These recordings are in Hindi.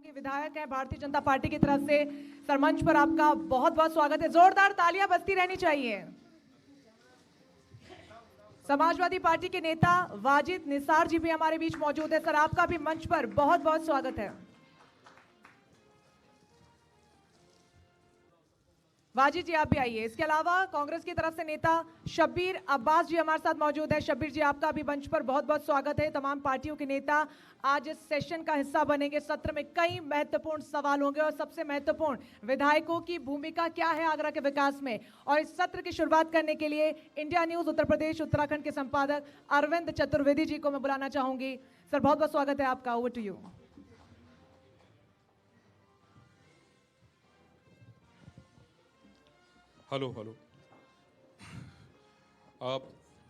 चाहूंगी विधायक है भारतीय जनता पार्टी की तरफ से सरमंच पर आपका बहुत बहुत स्वागत है। जोरदार तालियां बजती रहनी चाहिए। समाजवादी पार्टी के नेता वाजिद निसार जी भी हमारे बीच मौजूद है। सर, आपका भी मंच पर बहुत बहुत स्वागत है। वाजिद जी, आप भी आइए। इसके अलावा कांग्रेस की तरफ से नेता शब्बीर अब्बास जी हमारे साथ मौजूद है। शब्बीर जी, आपका भी मंच पर बहुत बहुत स्वागत है। तमाम पार्टियों के नेता आज इस सेशन का हिस्सा बनेंगे। सत्र में कई महत्वपूर्ण सवाल होंगे और सबसे महत्वपूर्ण विधायकों की भूमिका क्या है आगरा के विकास में। और इस सत्र की शुरुआत करने के लिए इंडिया न्यूज उत्तर प्रदेश उत्तराखंड के संपादक अरविंद चतुर्वेदी जी को मैं बुलाना चाहूंगी। सर, बहुत बहुत स्वागत है आपका। Over to you. Hello hello.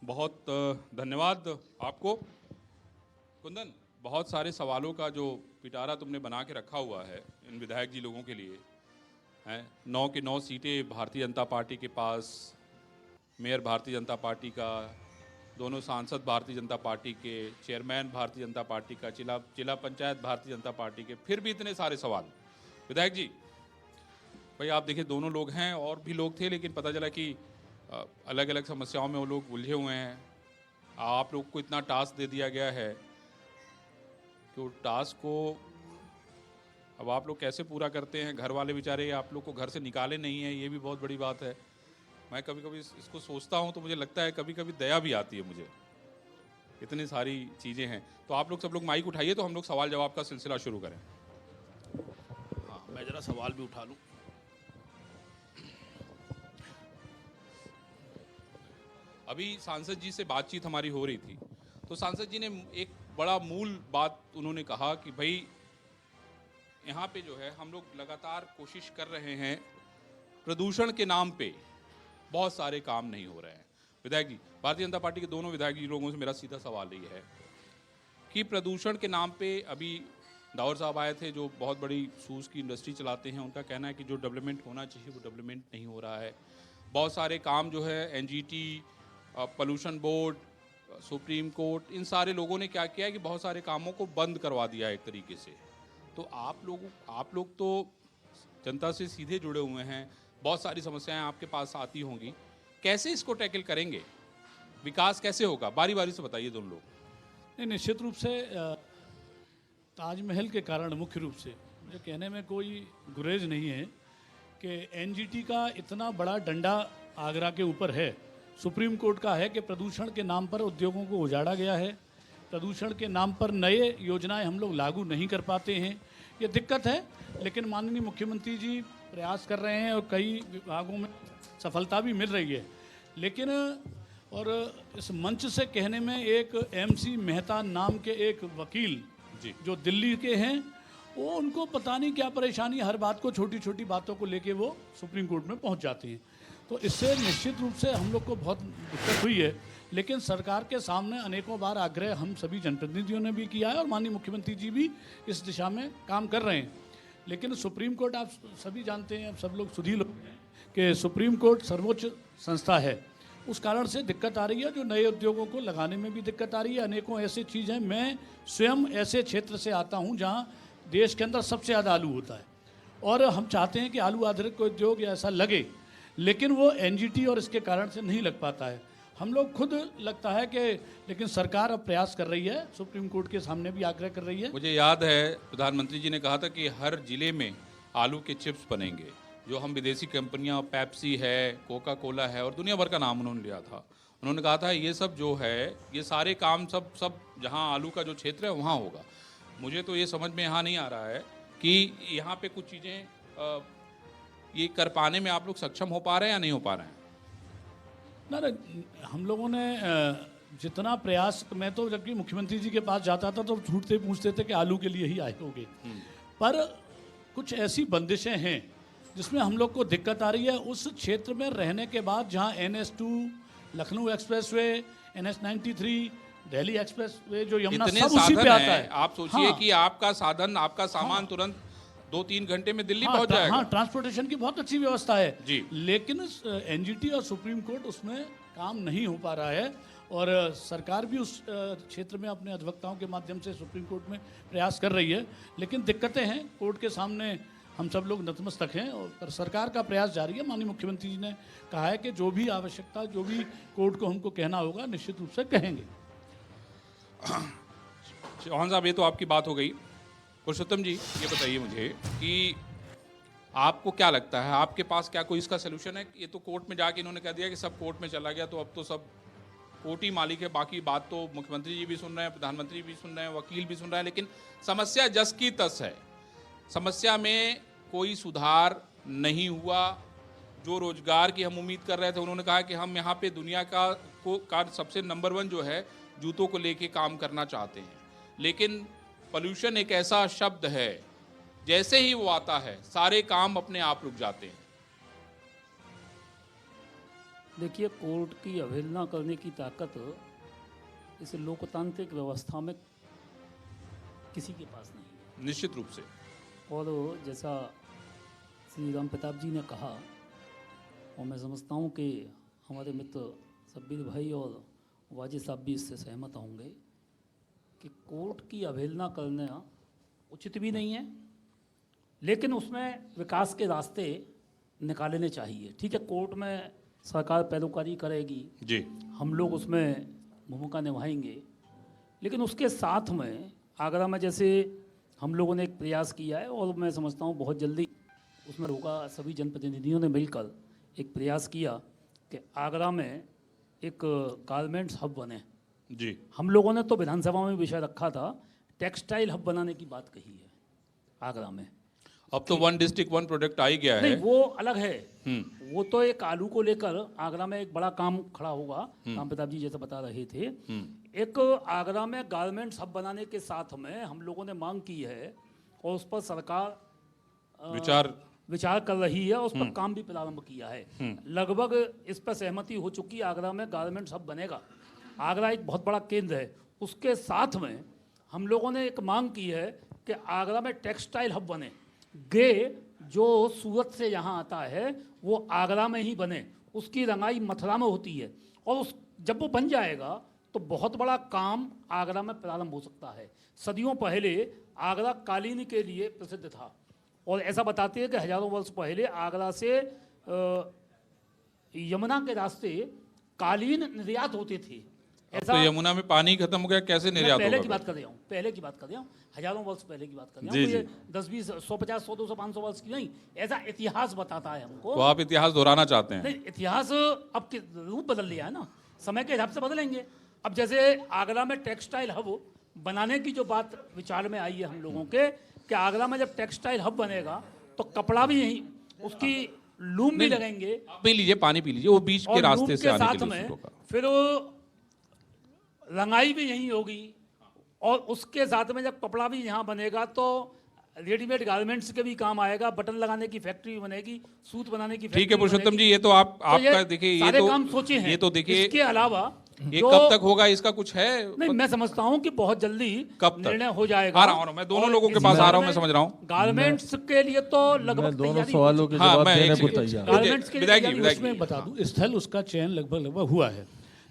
बहुत धन्यवाद आपको कुंदन। बहुत सारे सवालों का जो पिटारा तुमने बना के रखा हुआ है इन विधायक जी लोगों के लिए हैं। 9 की 9 सीटें भारतीय जनता पार्टी के पास, मेयर भारतीय जनता पार्टी का, दोनों सांसद भारतीय जनता पार्टी के, चेयरमैन भारतीय जनता पार्टी का, जिला पंचायत भारतीय जनता पार्टी के, फिर भी इतने सारे सवाल। विधायक जी भाई, आप देखिए दोनों लोग हैं और भी लोग थे, लेकिन पता चला कि अलग अलग समस्याओं में वो लोग उलझे हुए हैं। आप लोग को इतना टास्क दे दिया गया है कि वो टास्क को अब आप लोग कैसे पूरा करते हैं। घर वाले बेचारे आप लोग को घर से निकाले नहीं हैं, ये भी बहुत बड़ी बात है। मैं कभी कभी इसको सोचता हूँ तो मुझे लगता है कभी कभी दया भी आती है मुझे। इतनी सारी चीज़ें हैं। तो आप लोग सब लोग माइक उठाइए तो हम लोग सवाल जवाब का सिलसिला शुरू करें। हाँ, मैं ज़रा सवाल भी उठा लूँ। अभी सांसद जी से बातचीत हमारी हो रही थी तो सांसद जी ने एक बड़ा मूल बात उन्होंने कहा कि भाई यहाँ पे जो है हम लोग लगातार कोशिश कर रहे हैं, प्रदूषण के नाम पे बहुत सारे काम नहीं हो रहे हैं। विधायक जी, भारतीय जनता पार्टी के दोनों विधायक जी लोगों से मेरा सीधा सवाल ये है कि प्रदूषण के नाम पे अभी दावर साहब आए थे जो बहुत बड़ी शूज़ की इंडस्ट्री चलाते हैं। उनका कहना है कि जो डेवलपमेंट होना चाहिए वो डेवलपमेंट नहीं हो रहा है। बहुत सारे काम जो है NGT, pollution board, supreme court, इन सारे लोगों ने क्या किया है कि बहुत सारे कामों को बंद करवा दिया है एक तरीके से। तो आप लोग तो जनता से सीधे जुड़े हुए हैं, बहुत सारी समस्याएं आपके पास आती होंगी, कैसे इसको टैकल करेंगे? विकास कैसे होगा? बारी बारी से बताइए दोनों लोग। नहीं, निश्चित रूप से ताजमहल के कारण मुख्य रूप से मुझे कहने में कोई गुरेज नहीं है कि एनजीटी का इतना बड़ा डंडा आगरा के ऊपर है। सुप्रीम कोर्ट का है कि प्रदूषण के नाम पर उद्योगों को उजाड़ा गया है, प्रदूषण के नाम पर नए योजनाएं हम लोग लागू नहीं कर पाते हैं। ये दिक्कत है, लेकिन माननीय मुख्यमंत्री जी प्रयास कर रहे हैं और कई विभागों में सफलता भी मिल रही है। लेकिन और इस मंच से कहने में एक MC मेहता नाम के एक वकील जी जो दिल्ली के हैं, वो उनको पता नहीं क्या परेशानी, हर बात को छोटी छोटी बातों को लेके वो सुप्रीम कोर्ट में पहुंच जाते हैं। तो इससे निश्चित रूप से हम लोग को बहुत दिक्कत हुई है। लेकिन सरकार के सामने अनेकों बार आग्रह हम सभी जनप्रतिनिधियों ने भी किया है और माननीय मुख्यमंत्री जी भी इस दिशा में काम कर रहे हैं। लेकिन सुप्रीम कोर्ट, आप सभी जानते हैं, आप सब लोग सुधी लोग हैं कि सुप्रीम कोर्ट सर्वोच्च संस्था है। उस कारण से दिक्कत आ रही है, जो नए उद्योगों को लगाने में भी दिक्कत आ रही है। अनेकों ऐसी चीज़ हैं। मैं स्वयं ऐसे क्षेत्र से आता हूँ जहाँ देश के अंदर सबसे ज़्यादा आलू होता है और हम चाहते हैं कि आलू आधारित कोई उद्योग ऐसा लगे, लेकिन वो एनजीटी और इसके कारण से नहीं लग पाता है। हम लोग खुद लगता है कि, लेकिन सरकार अब प्रयास कर रही है, सुप्रीम कोर्ट के सामने भी आग्रह कर रही है। मुझे याद है प्रधानमंत्री जी ने कहा था कि हर जिले में आलू के चिप्स बनेंगे। जो हम विदेशी कंपनियां, पेप्सी है, कोका कोला है और दुनिया भर का नाम उन्होंने लिया था। उन्होंने कहा था ये सब जो है, ये सारे काम सब जहां आलू का जो क्षेत्र है वहां होगा। मुझे तो ये समझ में यहाँ नहीं आ रहा है कि यहाँ पे कुछ चीज़ें ये कर पाने में आप लोग सक्षम हो पा रहे हैं या नहीं हो पा रहे हैं? ना, हम लोगों ने जितना प्रयास, मैं तो जबकि मुख्यमंत्री जी के पास जाता था तो छूटते पूछते थे कि आलू के लिए ही आए होंगे, पर कुछ ऐसी बंदिशें हैं जिसमें हम लोग को दिक्कत आ रही है। उस क्षेत्र में रहने के बाद जहां NS2, Lucknow expressway, NH93, Delhi expressway, जो यमुना, सब उसी पे आता है। आप सोचिए कि आपका साधन, आपका सामान तुरंत 2-3 घंटे में दिल्ली पहुंच जाएगा। हाँ, ट्रांसपोर्टेशन की बहुत अच्छी व्यवस्था है जी। लेकिन एनजीटी और सुप्रीम कोर्ट उसमें काम नहीं हो पा रहा है और सरकार भी उस क्षेत्र में अपने अधिवक्ताओं के माध्यम से सुप्रीम कोर्ट में प्रयास कर रही है, लेकिन दिक्कतें हैं। कोर्ट के सामने हम सब लोग नतमस्तक हैं और पर सरकार का प्रयास जारी है। माननीय मुख्यमंत्री जी ने कहा है कि जो भी आवश्यकता, जो भी कोर्ट को हमको कहना होगा, निश्चित रूप से कहेंगे। चौहान साहब, ये तो आपकी बात हो गई। पुरुषोत्तम जी, ये बताइए मुझे कि आपको क्या लगता है, आपके पास क्या कोई इसका सोल्यूशन है? ये तो कोर्ट में जाके इन्होंने कह दिया कि सब कोर्ट में चला गया, तो अब तो सब कोर्ट ही मालिक है। बाकी बात तो मुख्यमंत्री जी भी सुन रहे हैं, प्रधानमंत्री भी सुन रहे हैं, वकील भी सुन रहे हैं, लेकिन समस्या जस की तस है। समस्या में कोई सुधार नहीं हुआ। जो रोजगार की हम उम्मीद कर रहे थे, उन्होंने कहा कि हम यहाँ पे दुनिया का सबसे नंबर 1 जो है जूतों को लेके काम करना चाहते हैं, लेकिन पोल्यूशन एक ऐसा शब्द है, जैसे ही वो आता है सारे काम अपने आप रुक जाते हैं। देखिए, कोर्ट की अवहेलना करने की ताकत इस लोकतांत्रिक व्यवस्था में किसी के पास नहीं है, निश्चित रूप से। और जैसा श्री राम प्रताप जी ने कहा, और मैं समझता हूँ कि हमारे मित्र शब्बीर भाई और वाजिद साहब भी इससे सहमत होंगे कि कोर्ट की अवहेलना करना उचित भी नहीं है, लेकिन उसमें विकास के रास्ते निकालने चाहिए। ठीक है, कोर्ट में सरकार पैरोकारी करेगी जी, हम लोग उसमें भूमिका निभाएंगे, लेकिन उसके साथ में आगरा में जैसे हम लोगों ने एक प्रयास किया है, और मैं समझता हूँ बहुत जल्दी उसमें होगा। सभी जनप्रतिनिधियों ने मिलकर एक प्रयास किया कि आगरा में एक गारमेंट्स हब बने। जी, हम लोगों ने तो विधानसभा में विषय रखा था, टेक्सटाइल हब बनाने की बात कही है आगरा में। अब तो 1 डिस्ट्रिक्ट 1 प्रोडक्ट आ ही गया नहीं, है। वो अलग है। वो तो एक आलू को लेकर आगरा में एक बड़ा काम खड़ा होगा, राम प्रताप जी जैसा बता रहे थे। एक आगरा में गारमेंट्स हब बनाने के साथ में हम लोगों ने मांग की है, और उस पर सरकार विचार कर रही है, और उस पर काम भी प्रारंभ किया है। लगभग इस पर सहमति हो चुकी है, आगरा में गारमेंट्स हब बनेगा। आगरा एक बहुत बड़ा केंद्र है। उसके साथ में हम लोगों ने एक मांग की है कि आगरा में टेक्सटाइल हब बने। गे जो सूरत से यहाँ आता है वो आगरा में ही बने, उसकी रंगाई मथुरा में होती है, और जब वो बन जाएगा तो बहुत बड़ा काम आगरा में प्रारंभ हो सकता है। सदियों पहले आगरा कालीन के लिए प्रसिद्ध था, और ऐसा बताते हैं कि हजारों वर्ष पहले आगरा से यमुना के रास्ते कालीन निर्यात होते थे। ऐसा तो यमुना में पानी खत्म हो गया, कैसे निर्यात होगा? पहले की बात कर रहा हूँ, पहले की बात कर रहा हूँ, हजारों वर्ष पहले की बात कर रहा हूँ। ये 10, 20, 150, 100, 200, 500 वर्ष की नहीं, ऐसा इतिहास बताता है हमको। तो आप इतिहास दोहराना चाहते हैं? नहीं, इतिहास अब रूप बदल लिया है ना, समय के हिसाब से बदलेंगे। अब जैसे आगरा में टेक्सटाइल हब बनाने की जो बात विचार में आई है हम लोगों के, कि आगरा में जब टेक्सटाइल हब बनेगा तो कपड़ा भी यहीं, उसकी लूम भी लगेंगे। पी लीजिए, पानी पी लीजिए, वो बीच के रास्ते से आने के लिए होगा। फिर रंगाई भी यहीं होगी, और उसके साथ में जब कपड़ा भी यहाँ बनेगा तो रेडीमेड गारमेंट्स के भी काम आएगा, बटन लगाने की फैक्ट्री बनेगी, सूत बनाने की फैक्ट्री। ठीक है पुरुषोत्तम जी, ये तो आपका देखिए, ये तो काम सोचे हैं। ये तो देखिए, इसके अलावा ये कब तक होगा, इसका कुछ है? नहीं, मैं समझता हूँ कि बहुत जल्दी कब निर्णय हो जाएगा। आ रहा हूँ मैं, दोनों लोगों के पास आ रहा हूँ, मैं समझ रहा हूँ। गारमेंट्स के लिए तो लगभग दोनों सवालों के जवाब देने को तैयार। गारमेंट्स के लिए उसमें बता दूं, स्थल उसका चयन लगभग हुआ है।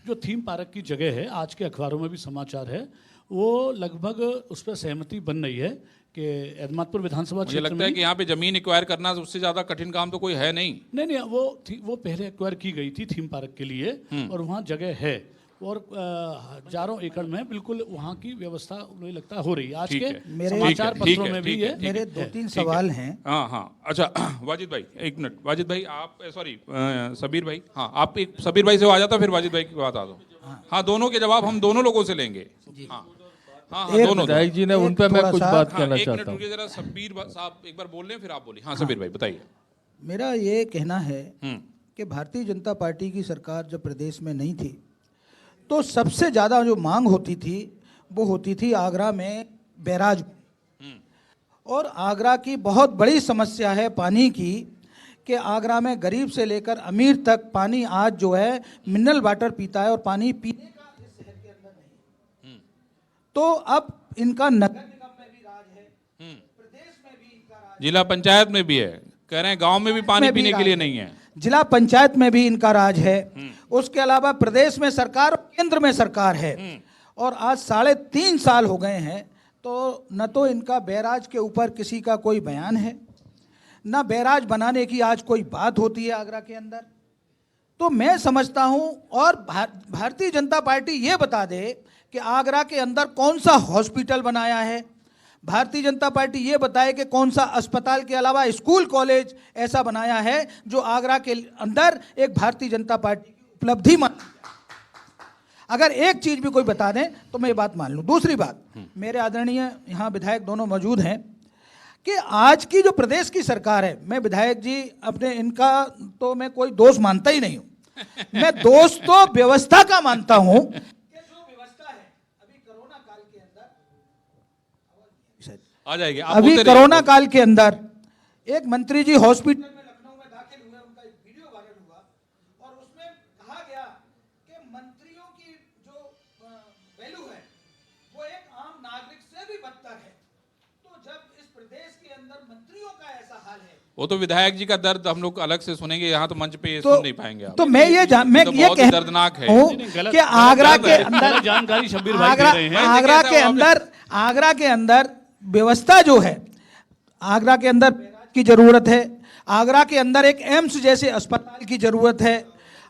जो थीम पार्क की जगह है, आज के अखबारों में भी समाचार है, वो लगभग उस पर सहमति बन रही है कि एदमातपुर विधानसभा मुझे लगता है कि यहाँ पे जमीन एक्वायर करना उससे ज्यादा कठिन काम तो कोई है नहीं। नहीं, वो पहले एक्वायर की गई थी थीम पार्क के लिए, और वहाँ जगह है, और हजारों एकड़ में बिल्कुल वहाँ की व्यवस्था मुझे लगता है हो रही है। आज के समाचार पत्रों में भी है। मेरे 2-3 सवाल हैं। हाँ, अच्छा वाजिद भाई, एक मिनट। वाजिद भाई आप, सॉरी सबीर भाई, हाँ आप एक सबीर भाई से आ जाता, फिर वाजिद भाई की बात आ दो। हाँ, दोनों के जवाब हम दोनों लोगों से लेंगे। हाँ, दोनों जी ने उन पर मैं कुछ बात कहना एक चाहता मिनट हूँ। जरा, सबीर साहब एक बार बोल रहे हैं, फिर आप बोलिए। हाँ सबीर भाई बताइए। मेरा ये कहना है कि भारतीय जनता पार्टी की सरकार जब प्रदेश में नहीं थी तो सबसे ज़्यादा जो मांग होती थी वो होती थी आगरा में बैराज। और आगरा की बहुत बड़ी समस्या है पानी की, कि आगरा में गरीब से लेकर अमीर तक पानी आज जो है मिनरल वाटर पीता है, और पानी पीने का इस शहर के अंदर नहीं। तो अब इनका नगर निगम में भी राज है, प्रदेश में भी इनका राज है, जिला पंचायत में भी है, कह रहे हैं गांव में भी पानी पीने के लिए नहीं है। जिला पंचायत में भी इनका राज है। उसके अलावा प्रदेश में सरकार, केंद्र में सरकार है, और आज 3.5 साल हो गए हैं, तो न तो इनका बैराज के ऊपर किसी का कोई बयान है, न बैराज बनाने की आज कोई बात होती है आगरा के अंदर। तो मैं समझता हूं, और भारतीय जनता पार्टी ये बता दे कि आगरा के अंदर कौन सा हॉस्पिटल बनाया है, भारतीय जनता पार्टी ये बताए कि कौन सा अस्पताल के अलावा स्कूल कॉलेज ऐसा बनाया है जो आगरा के अंदर एक भारतीय जनता पार्टी की उपलब्धि मानी। अगर एक चीज भी कोई बता दें तो मैं ये बात मान लूं। दूसरी बात, मेरे आदरणीय यहाँ विधायक दोनों मौजूद हैं, कि आज की जो प्रदेश की सरकार है, मैं विधायक जी अपने इनका तो मैं कोई दोष मानता ही नहीं हूं, मैं दोष तो व्यवस्था का मानता हूं कि जो व्यवस्था है अभी कोरोना काल के अंदर आ जाएगी, आप अभी बोलते रहिए। कोरोना काल के अंदर एक मंत्री जी हॉस्पिटल में लखनऊ में दाखिल हुए, उनका एक वीडियो वायरल हुआ और उसमें कहा गया कि मंत्रियों की जो वैल्यू है वो एक आम नागरिक से भी बदतर है। तो जब इस प्रदेश के अंदर मंत्रियों का ऐसा हाल है, वो तो विधायक जी का दर्द हम लोग अलग से सुनेंगे, यहाँ तो मंच पे ये तो सुन नहीं पाएंगे आप। तो मैं ये तो बहुत ही दर्दनाक है। हूं कि आगरा के अंदर गलत जानकारी शब्बीर भाई दे रहे हैं। आगरा के अंदर व्यवस्था जो है, आगरा के अंदर की जरूरत है, आगरा के अंदर एक एम्स जैसे अस्पताल की जरूरत है,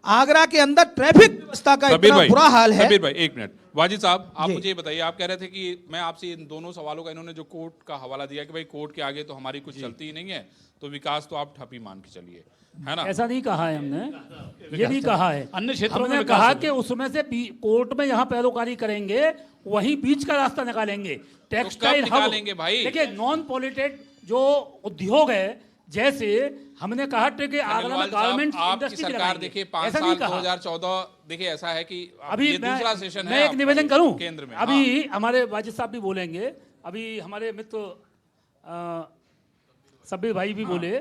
आगरा के अंदर ट्रैफिक व्यवस्था का इतना बुरा हाल है। शब्बीर भाई एक मिनट, वाजिद साहब आप मुझे ये बताइए, आप कह रहे थे कि मैं आपसे इन दोनों सवालों का, इन्होंने जो कोर्ट का हवाला दिया कि भाई कोर्ट के आगे तो हमारी कुछ चलती ही नहीं है, तो विकास तो आप ठप ही मान के चलिए, है ना? ऐसा नहीं कहा है हमने, ये नहीं कहा है। अन्य क्षेत्रों में हमने विकास कहा होगा। कि उसमें से कोर्ट में यहाँ पैरोकारी करेंगे, वहीं बीच का रास्ता निकालेंगे। टेक्सटाइल कब निकालेंगे भाई? देखिए, नॉन पॉलिटेड जो उद्योग है, जैसे हमने कहा कि आगरा में गारमेंट आपकी इंडस्ट्री सरकार देखिए 5 साल 2014, देखिए ऐसा है कि अभी ये दूसरा सेशन है। मैं एक निवेदन करूं केंद्र में अभी हमारे वाजिद साहब भी बोलेंगे, अभी हमारे मित्र शब्बीर भाई भी बोले,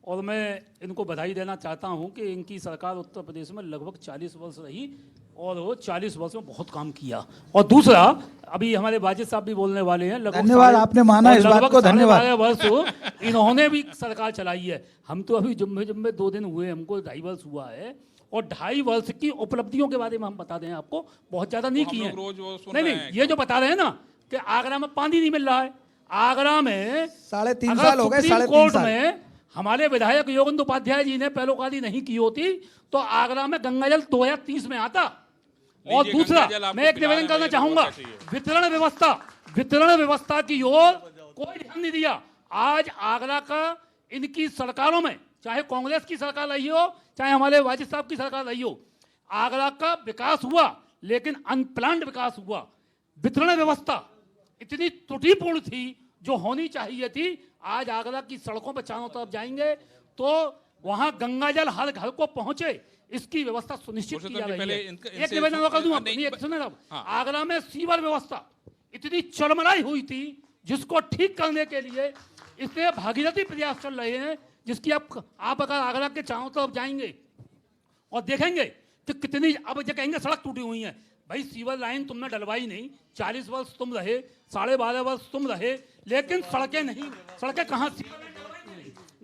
और मैं इनको बधाई देना चाहता हूं कि इनकी सरकार उत्तर प्रदेश में लगभग 40 वर्ष रही और वो 40 वर्ष में बहुत काम किया। और दूसरा, अभी हमारे वाजिद साहब भी बोलने वाले हैं, धन्यवाद, आपने माना इस बात को, धन्यवाद। 12 वर्ष इन्होंने भी सरकार चलाई है। हम तो अभी जुम्मे 2 दिन हुए, हमको 2.5 वर्ष हुआ है, और 2.5 वर्ष की उपलब्धियों के बारे में हम बता दें आपको, बहुत ज्यादा नहीं की है। नहीं, ये जो बता रहे हैं ना कि आगरा में पानी नहीं मिल रहा है, आगरा में 3.5 साल हो गए, 3.5 कोर्ट साल में हमारे विधायक योगेंद्र उपाध्याय जी ने पैरोकारी नहीं की होती तो आगरा में गंगाजल 2030 में आता। और दूसरा, मैं एक निवेदन करना चाहूंगा, वितरण व्यवस्था की ओर कोई ध्यान नहीं दिया। आज आगरा का इनकी सरकारों में, चाहे कांग्रेस की सरकार रही हो, चाहे हमारे वाजिद साहब की सरकार रही हो, आगरा का विकास हुआ, लेकिन अनप्लान्ड विकास हुआ। वितरण व्यवस्था इतनी त्रुटिपूर्ण थी जो होनी चाहिए थी। आज आगरा की सड़कों पर चारों तरफ जाएंगे तो वहां गंगाजल हर घर को पहुंचे, इसकी व्यवस्था सुनिश्चित की जा रही है। एक निवेदन और कर दूं आपको, आगरा में सीवर व्यवस्था इतनी चरमराई हुई थी, जिसको ठीक करने के लिए इसलिए भागीरथी प्रयास चल रहे हैं, जिसकी आप अगर आगरा के चारों तरफ जाएंगे और देखेंगे कि कितनी, अब जो कहेंगे सड़क टूटी हुई है, भाई सीवर लाइन तुमने डलवाई नहीं, 40 वर्ष तुम रहे, 12.5 वर्ष तुम रहे, लेकिन सड़कें नहीं, सड़कें कहाँ,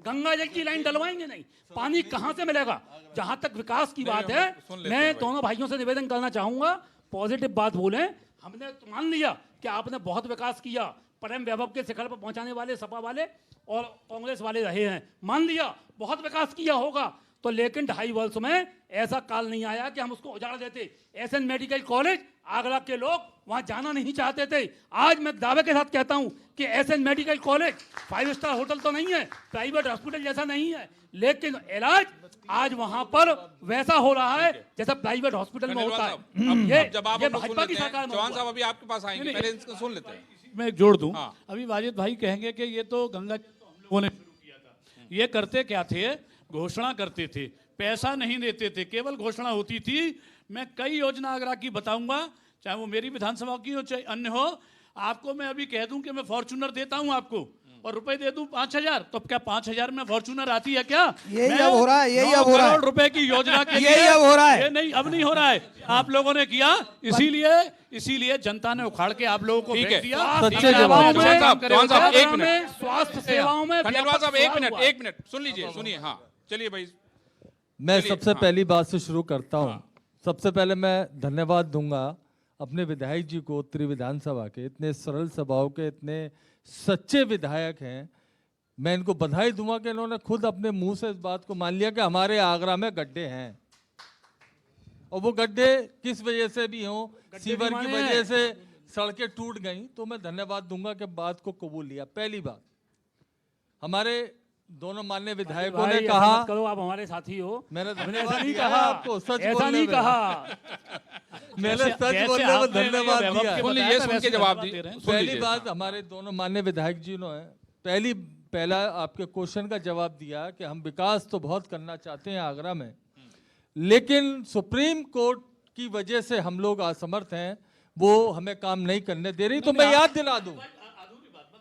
गंगा जल की लाइन डलवाएंगे नहीं, पानी कहां से मिलेगा? जहां तक विकास की बात है, मैं दोनों भाइयों से निवेदन करना चाहूंगा, पॉजिटिव बात बोलें। हमने तो मान लिया कि आपने बहुत विकास किया, प्रेम वैभव के शिखर पर पहुंचाने वाले सपा वाले और कांग्रेस वाले रहे हैं, मान लिया बहुत विकास किया होगा, तो लेकिन 2.5 वर्ष में ऐसा काल नहीं आया कि हम उसको उजाड़ देते। एसएन मेडिकल कॉलेज, आगरा के लोग वहां जाना नहीं चाहते थे। आज मैं दावे के साथ कहता हूं कि SN medical college 5 star hotel तो नहीं है, प्राइवेट हॉस्पिटल जैसा नहीं है, लेकिन इलाज आज वहां पर वैसा हो रहा है जैसा प्राइवेट हॉस्पिटल में होता है। ये भाजपा की सरकार में। चौहान साहब अभी आपके पास आएंगे, पहले इसको सुन लेते हैं। मैं एक जोड़ दूं, अभी वाजिद भाई कहेंगे कि ये तो गंगा हम लोगों ने शुरू किया था। ये करते क्या थे? घोषणा करते थे, पैसा नहीं देते थे, केवल घोषणा होती थी। मैं कई योजना आगरा की बताऊंगा, चाहे वो मेरी विधानसभा की हो चाहे अन्य हो। आपको मैं अभी कह दूं कि मैं फॉर्च्यूनर देता हूं आपको और रुपए दे दूं 5,000, तो क्या 5,000 में फॉर्च्यूनर आती है क्या? यही अब हो रहा है, यही अब हो रहा है, करोड़ रुपए की योजना के यही अब हो रहा है। ये नहीं, अब नहीं हो रहा है, आप लोगों ने किया, इसीलिए जनता ने उखाड़ के आप लोगों को भेज दिया। सच्चे जवाब चौहान साहब एक मिनट, स्वास्थ्य सेवाओं में खंडेलवाल साहब एक मिनट सुन लीजिए, सुनिए। हाँ चलिए भाई, मैं सबसे पहली बात से शुरू करता हूं सबसे पहले मैं धन्यवाद दूंगा अपने विधायक जी को, उत्तरी विधानसभा के इतने सरल स्वभाव के, इतने सच्चे विधायक हैं। मैं इनको बधाई दूंगा कि इन्होंने खुद अपने मुंह से इस बात को मान लिया कि हमारे आगरा में गड्ढे हैं, और वो गड्ढे किस वजह से भी हों, सीवर की वजह से सड़कें टूट गई, तो मैं धन्यवाद दूंगा कि बात को कबूल लिया। पहली बात, हमारे दोनों माननीय विधायकों ने कहा, मत करो, आप हमारे साथी हो। मैंने ऐसा धन्यवाद नहीं दिया कहा, आपको, सच ऐसा बोलने नहीं में। कहा। मैंने सच जैसे बोलने में आपने धन्यवाद वैभव दिया। के सुन बताया लीजिए, था, सुन के वैसे जवाब धन्यवाद दी। दे रहे हैं। सुन पहली लीजिए। बात, हमारे दोनों माननीय विधायक जी ने पहला आपके क्वेश्चन का जवाब दिया कि हम विकास तो बहुत करना चाहते हैं आगरा में, लेकिन सुप्रीम कोर्ट की वजह से हम लोग असमर्थ हैं, वो हमें काम नहीं करने दे रही। तो मैं याद दिला दूं,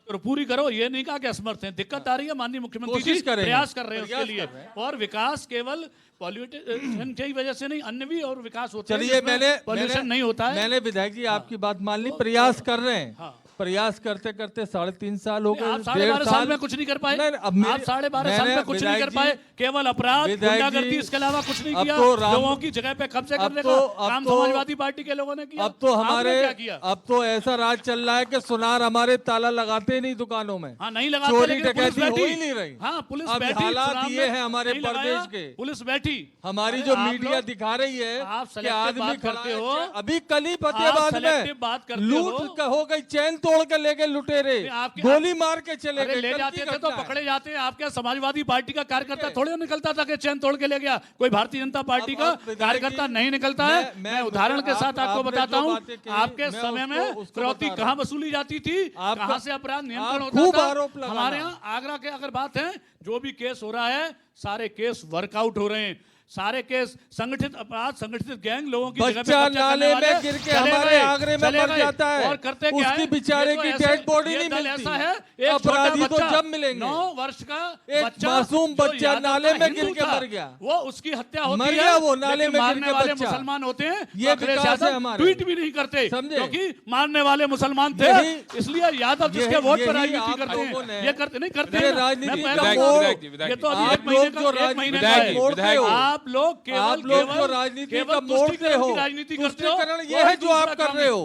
करो, पूरी करो। ये नहीं कहा कि असमर्थ हैं, दिक्कत आ रही है, माननीय मुख्यमंत्री कोशिश जी करेंगे, प्रयास कर रहे हैं उसके प्रयास लिए। कर रहे हैं। और विकास केवल पॉल्यूशन की वजह से नहीं, अन्य भी और विकास होते हैं चलिए जिसमें पॉल्यूशन नहीं होता है। मैंने विधायक जी आपकी बात मान ली, प्रयास कर रहे हैं। हाँ। प्रयास करते करते 3.5 साल हो गए, आप 12.5 साल में कुछ नहीं कर पाए। नहीं, अब आप 12.5 साल में कुछ नहीं कर पाए, केवल अपराध, गुंडागर्दी, इसके अलावा कुछ नहीं अब किया। तो राम- लोगों की जगह पे कब्जे अब करने तो- का अब काम तो- समाजवादी पार्टी के लोगों ने किया। अब तो आपने हमारे क्या किया? अब तो ऐसा राज चल रहा है कि सुनार हमारे ताला लगाते ही नहीं दुकानों में। हाँ, नहीं लगाते, चोरी लेकिन पुलिस डकैती हो बैठी। ही नहीं रही। हाँ, पुलिस अब बैठी, हालात चुनाव ये में हैं हमारे नहीं लगाया, प्रदेश के। पुलिस बैठी। हमारी अरे जो आप मीडिया लोग- दिखा रही है आप कि selective आदमी बात खड़ा करते है। हो। अभी कल ही आप फतेहाबाद selective में बात करते लूट हो। हो गई, चैन तोड़ के ले गए लुटेरे, आपके- गोली मार के चले अरे गए। ले कल जाते की थे तो घटना है। पकड़े जाते हैं। आपके समाजवादी पार्टी का कार्यकर्ता थोड़े निकलता था कि चैन तोड़ के ले गया। कोई भारतीय जनता पार्टी का अब विधायक कार्यकर्ता जी, नहीं निकलता है। मैं मैं उदाहरण के साथ आपको आपने बताता जो हूँ, बातें कही, आपके मैं समय में उसको फिरौती बता रहा कहाँ हूं। वसूली जाती थी, आपका- कहाँ से अपराध नियंत्रण आप खूब होता आरोप था। लगाना। हमारे यहाँ आगरा के अगर बात है, जो भी केस हो रहा है, सारे केस वर्कआउट हो रहे हैं। सारे केस संगठित अपराध, संगठित गैंग लोगों की जगह पे बच्चा कब्जा करने नाले वाले में गिर के चले हमारे गए, आगरे में चले मर गए। जाता है, और करते क्या उसकी है? बेचारे ये तो की ऐसे- डेड बॉडी ये नहीं दल मिलती। ऐसा है, एक छोटा अपराधी तो बच्चा, जब मिलेंगे। 9 वर्ष का एक बच्चा, मासूम जो बच्चा यादव नाले का में हिंदू गिर के था, मर गया। वो उसकी हत्या होती मर है, गया वो नाले लेकिन में गिर मारने के वाले बच्चा। मुसलमान होते हैं। ये अखिलेश विकास है यादव हमारे। ट्वीट भी नहीं करते, समझे? क्योंकि मारने वाले मुसलमान थे। यही- इसलिए यादव जिसके यही- वोट पर यही राजनीति आप करते लोगों हैं, ने- ये करते नहीं करते ये हैं। राजनीति मैं का पहले मोड़- बताऊं, ये तो अभी आप एक महीने लोग जो का, एक महीने का राजनीति है। मोड़ते हो, आप लोग केवल आप लोग जो केवल राजनीति केवल का मोड़ते तुष्टीकरण हो, की राजनीति करते हो। तुष्टीकरण ये और है जो आप दूसरा कर काम रहे हो।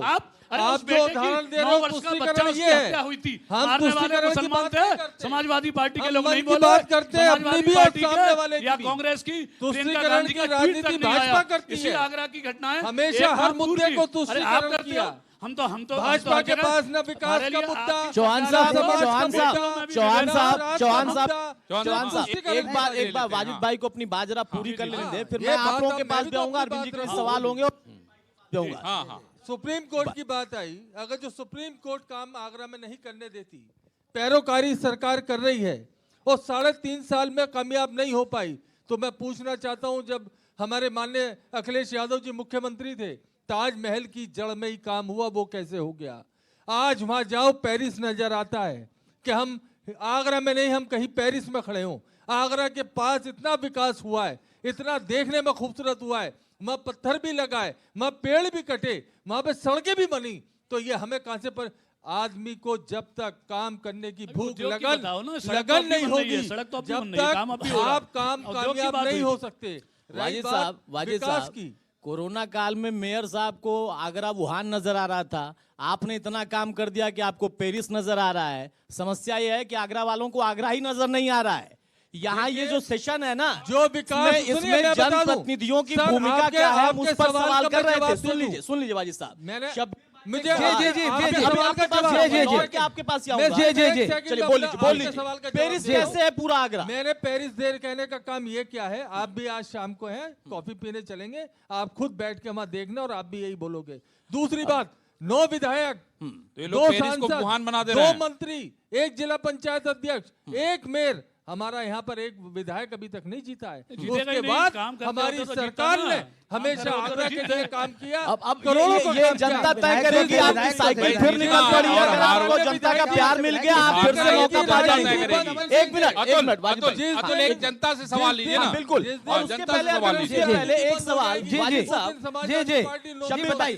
अरे आप उस जो बेटे की उदाहरण दे 9 रहे हो, वर्ष का तुष्टीकरण बच्चा, उसकी ये है। हत्या हुई थी। हम मारने वाले तुष्टीकरण की मुसलमान बात थे। नहीं करते। समाजवादी पार्टी के हम लोग मन नहीं की बोले। बात करते हैं, अपनी समाजवादी भी और पार्टी सामने के वाले की या भी। कांग्रेस की प्रियंका तुष्टीकरण गांधी की का ट्वीट राजनीति तक नहीं भाजपा आया। करती इसी है। आगरा की घटना है। हमेशा एक हर हम मुद्दे दूर की- को अरे आप तुष्टीकरण करते किया। हो, हम तो भाजपा हर के जगह- पास न विकास हमारे का लिए मुद्दा, आपकी चौहान सरकार साहब, है, चौहान समाज साहब, में भी चौहान विवेक साहब, है। चौहान साहब, चौहान चौहान साहब, साहब, एक एक बार ले लेते हैं, वाजिद हाँ। भाई को अपनी बात जरा पूरी कर लेने दें, फिर ये मैं बात आप लोगों के अब पास मैं भी भी तो आऊंगा, अपनी अरविंद जी बात के रखूं। सवाल होंगे और भी आऊंगा। हाँ हाँ सुप्रीम कोर्ट की बात आई, अगर जो सुप्रीम कोर्ट काम आगरा में नहीं करने देती, पैरोकारी सरकार कर रही है और 3.5 साल में कामयाब नहीं हो पाई, तो मैं पूछना चाहता हूं, जब हमारे माननीय अखिलेश यादव जी मुख्यमंत्री थे, ताजमहल की जड़ में ही काम हुआ, वो कैसे हो गया? आज वहां जाओ, पेरिस नजर आता है कि हम आगरा में नहीं, हम कहीं पेरिस में खड़े हों। आगरा के पास इतना विकास हुआ है, इतना देखने में खूबसूरत हुआ है, वहाँ पत्थर भी लगाए, वहाँ पेड़ भी कटे, वहाँ पे सड़कें भी बनी। तो ये हमें कहां से पर आदमी को जब तक काम करने की भूख उद्योग की लगन बताओ ना, सड़क तो लगन अभी नहीं बन रही है, होगी, सड़क तो अभी जब बन रही है, काम तक अभी हो रहा है। आप काम उद्योग की कामयाब बात नहीं हुई हो थी। सकते। रही वाजिद बात साहब, वाजिद विकास साहब, की, कोरोना काल में मेयर साहब को आगरा वुहान नजर आ रहा था, आपने इतना काम कर दिया कि आपको पेरिस नजर आ रहा है। समस्या यह है कि आगरा वालों को आगरा ही नजर नहीं आ रहा है। यहाँ ये जो सेशन है ना, जो विकास इसमें जनप्रतिनिधियों की भूमिका क्या है, हम उस पर सवाल कर रहे थे। सुन लीजिए वाजिद साहब, मैंने शब- मुझे आपके सवाल का जवाब लौट के आपके पास ही आऊंगा। चलिए बोल लीजिए, पेरिस कैसे है पूरा आगरा? मैंने पेरिस देर कहने का काम ये क्या है, आप भी आज शाम को हैं, कॉफी पीने चलेंगे, आप खुद बैठ के वहां देखना और आप भी यही बोलोगे। दूसरी बात, 9 विधायक, तो ये 2 लोग पेरिस को सांसद, वुहान बना दे 2 रहे हैं। मंत्री, 1 जिला पंचायत अध्यक्ष, 1 मेयर, हमारा यहाँ पर एक विधायक अभी तक नहीं जीता है। जीतेगा उसके ही नहीं, बाद काम करते हमारी होते तो जीता सरकार ना। ने काम हमेशा करते होते आगरा तो के जीते। लिए काम किया। अब करोड़ों को ये काम जनता किया। तय करेगी, आपकी साइकिल फिर निकल हाँ, पड़ी है। और अगर आपको जनता का प्यार मिल गया, आप फिर से मौका पा जाएंगे। एक मिनट वाजिद भाई। अतुल, एक जनता से सवाल लीजिए ना। बिल्कुल। और उसके जनता से पहले सवाल अगर उसके लीजिए। पहले एक सवाल वाजिद साहब,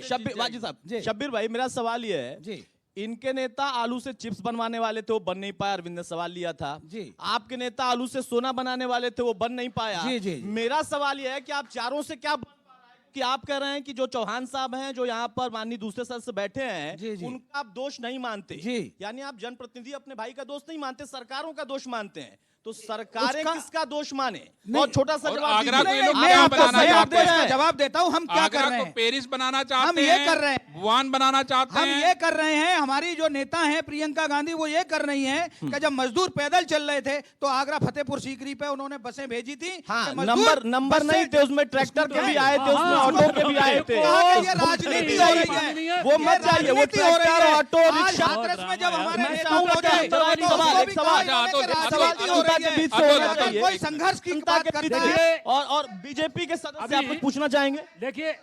शब्बीर वाजिद साहब, शब्बीर भाई, मेरा सवाल ये है, इनके नेता आलू से चिप्स बनवाने वाले थे, वो बन नहीं पाया, अरविंद ने सवाल लिया था। आपके नेता आलू से सोना बनाने वाले थे, वो बन नहीं पाया। मेरा सवाल यह है कि आप चारों से क्या बन पा रहा है? कि आप कह रहे हैं कि जो चौहान साहब हैं, जो यहाँ पर माननीय दूसरे सदस्य से बैठे हैं, जी, जी। उनका आप दोष नहीं मानते। जी। यानी आप जनप्रतिनिधि अपने भाई का दोष नहीं मानते, सरकारों का दोष मानते हैं। तो सरकारें उसका- किसका दोष माने? बहुत छोटा सा और जवाब आगरा दीजिए। को ये लोग मैं क्या आपको बनाना सही चाहते आपको हैं? इसका जवाब देता हूं, हम क्या कर आगरा रहे को हैं। पेरिस बनाना चाहते हम ये हैं, कर रहे हैं। वुहान बनाना चाहते हम हैं। ये कर रहे हैं, हमारी जो नेता हैं प्रियंका गांधी, वो ये कर रही हैं कि जब मजदूर पैदल चल रहे थे तो आगरा फतेहपुर सीकरी पे उन्होंने बसें भेजी थी। हाँ, कि मजदूर नंबर बस नहीं से- थे उसमें, ट्रैक्टर के भी आए थे, उसमें हाँ, ऑटो के भी आए थे। कहा कि ये राजनीति हो रही है, वो मत जाइए, वो राजनीति हो रही ट्रैक्टर, है। ऑटो, आज रिक्शा। हाथरस में जब हमारे मैं नेता चाहूंगा पहुंचे, कि चलो, एक तो सवाल, उसको एक भी सवाल। कहा इन्होंने कि राजनीति हो रही के बीच से है। होना अगर चाहिए। कोई संघर्ष की जनता बात के करता बीच- है, और बीजेपी के सदस्य अभी- आप कुछ पूछना चाहेंगे? देखिए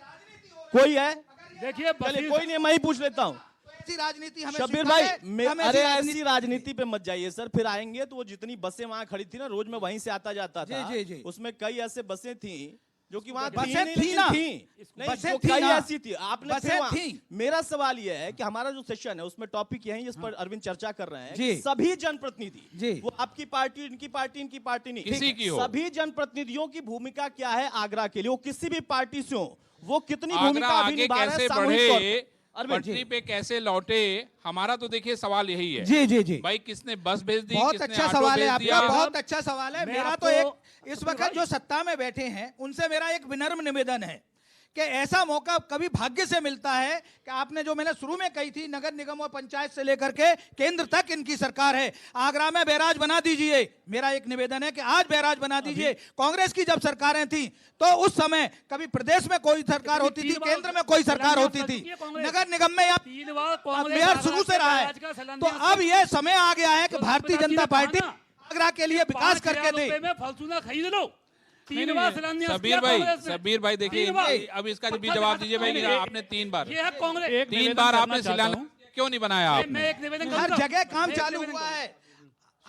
कोई है? देखिए चलिए, कोई नहीं, मैं ही पूछ लेता हूँ। ऐसी राजनीति हमें शब्बीर स्वीकार भाई, है, हमें अरे राजनीति- ऐसी राजनीति पे मत जाइए सर, फिर आएंगे तो वो जितनी बसें वहां खड़ी थी ना, रोज मैं वहीं से आता जाता था। जी, जी, जी। उसमें कई ऐसे बसें थी जो कि वहां बसें थी नहीं, थी लेकिन ना। थी नहीं, बसें जो थी कई ना। ऐसी थी। आपने बसें फिर वहां- थी। मेरा सवाल यह है कि हमारा जो सेशन है उसमें टॉपिक यही, जिस पर अरविंद चर्चा कर रहे हैं, जी। कि सभी जनप्रतिनिधि, जी। वो आपकी पार्टी, इनकी पार्टी, इनकी पार्टी नहीं, किसी की हो। सभी जनप्रतिनिधियों की भूमिका क्या है आगरा के लिए? वो किसी भी पार्टी से हो, वो कितनी आगरा भूमिका अभी आगे निभा रहे कैसे हैं सामूहिक तौर बढ़े, पर? अरविंद जी। पटरी पे कैसे लौटे, हमारा तो देखिए सवाल यही है। जी, जी, जी। भाई किसने बस भेज दी, बहुत किसने अच्छा ऑटो सवाल है भेज आपका, दिया? बहुत अच्छा सवाल है। मैं मेरा तो आपको- एक इस वक्त जो सत्ता में बैठे हैं उनसे मेरा एक विनम्र निवेदन है कि ऐसा मौका कभी भाग्य से मिलता है कि आपने जो मैंने शुरू में कही थी, नगर निगम और पंचायत से लेकर के केंद्र तक इनकी सरकार है। आगरा में बैराज बना दीजिए, मेरा एक निवेदन है कि आज बैराज बना दीजिए। कांग्रेस की जब सरकारें थी तो उस समय कभी प्रदेश में कोई सरकार होती थी, केंद्र में कोई सरकार होती थी, नगर निगम में या 3 बार अब कांग्रेस मेयर शुरू से रहा है। तो अब यह समय आ गया है कि भारतीय जनता पार्टी आगरा के लिए विकास करके दे। में फलसूना खरीद लो। नहीं, 3 बार शिलान्यास सबीर किया भाई, कांग्रेस ने। सबीर भाई देखिए, 3 बार। अब इसका भी जवाब दीजिए भाई कि आपने 3 बार, ये है कांग्रेस। 3 बार आपने शिलान्यास क्यों नहीं बनाया मैं आपने? एक निवेदन हर करूंगा। जगह काम मैं एक चालू निवेदन हुआ करूंगा। है।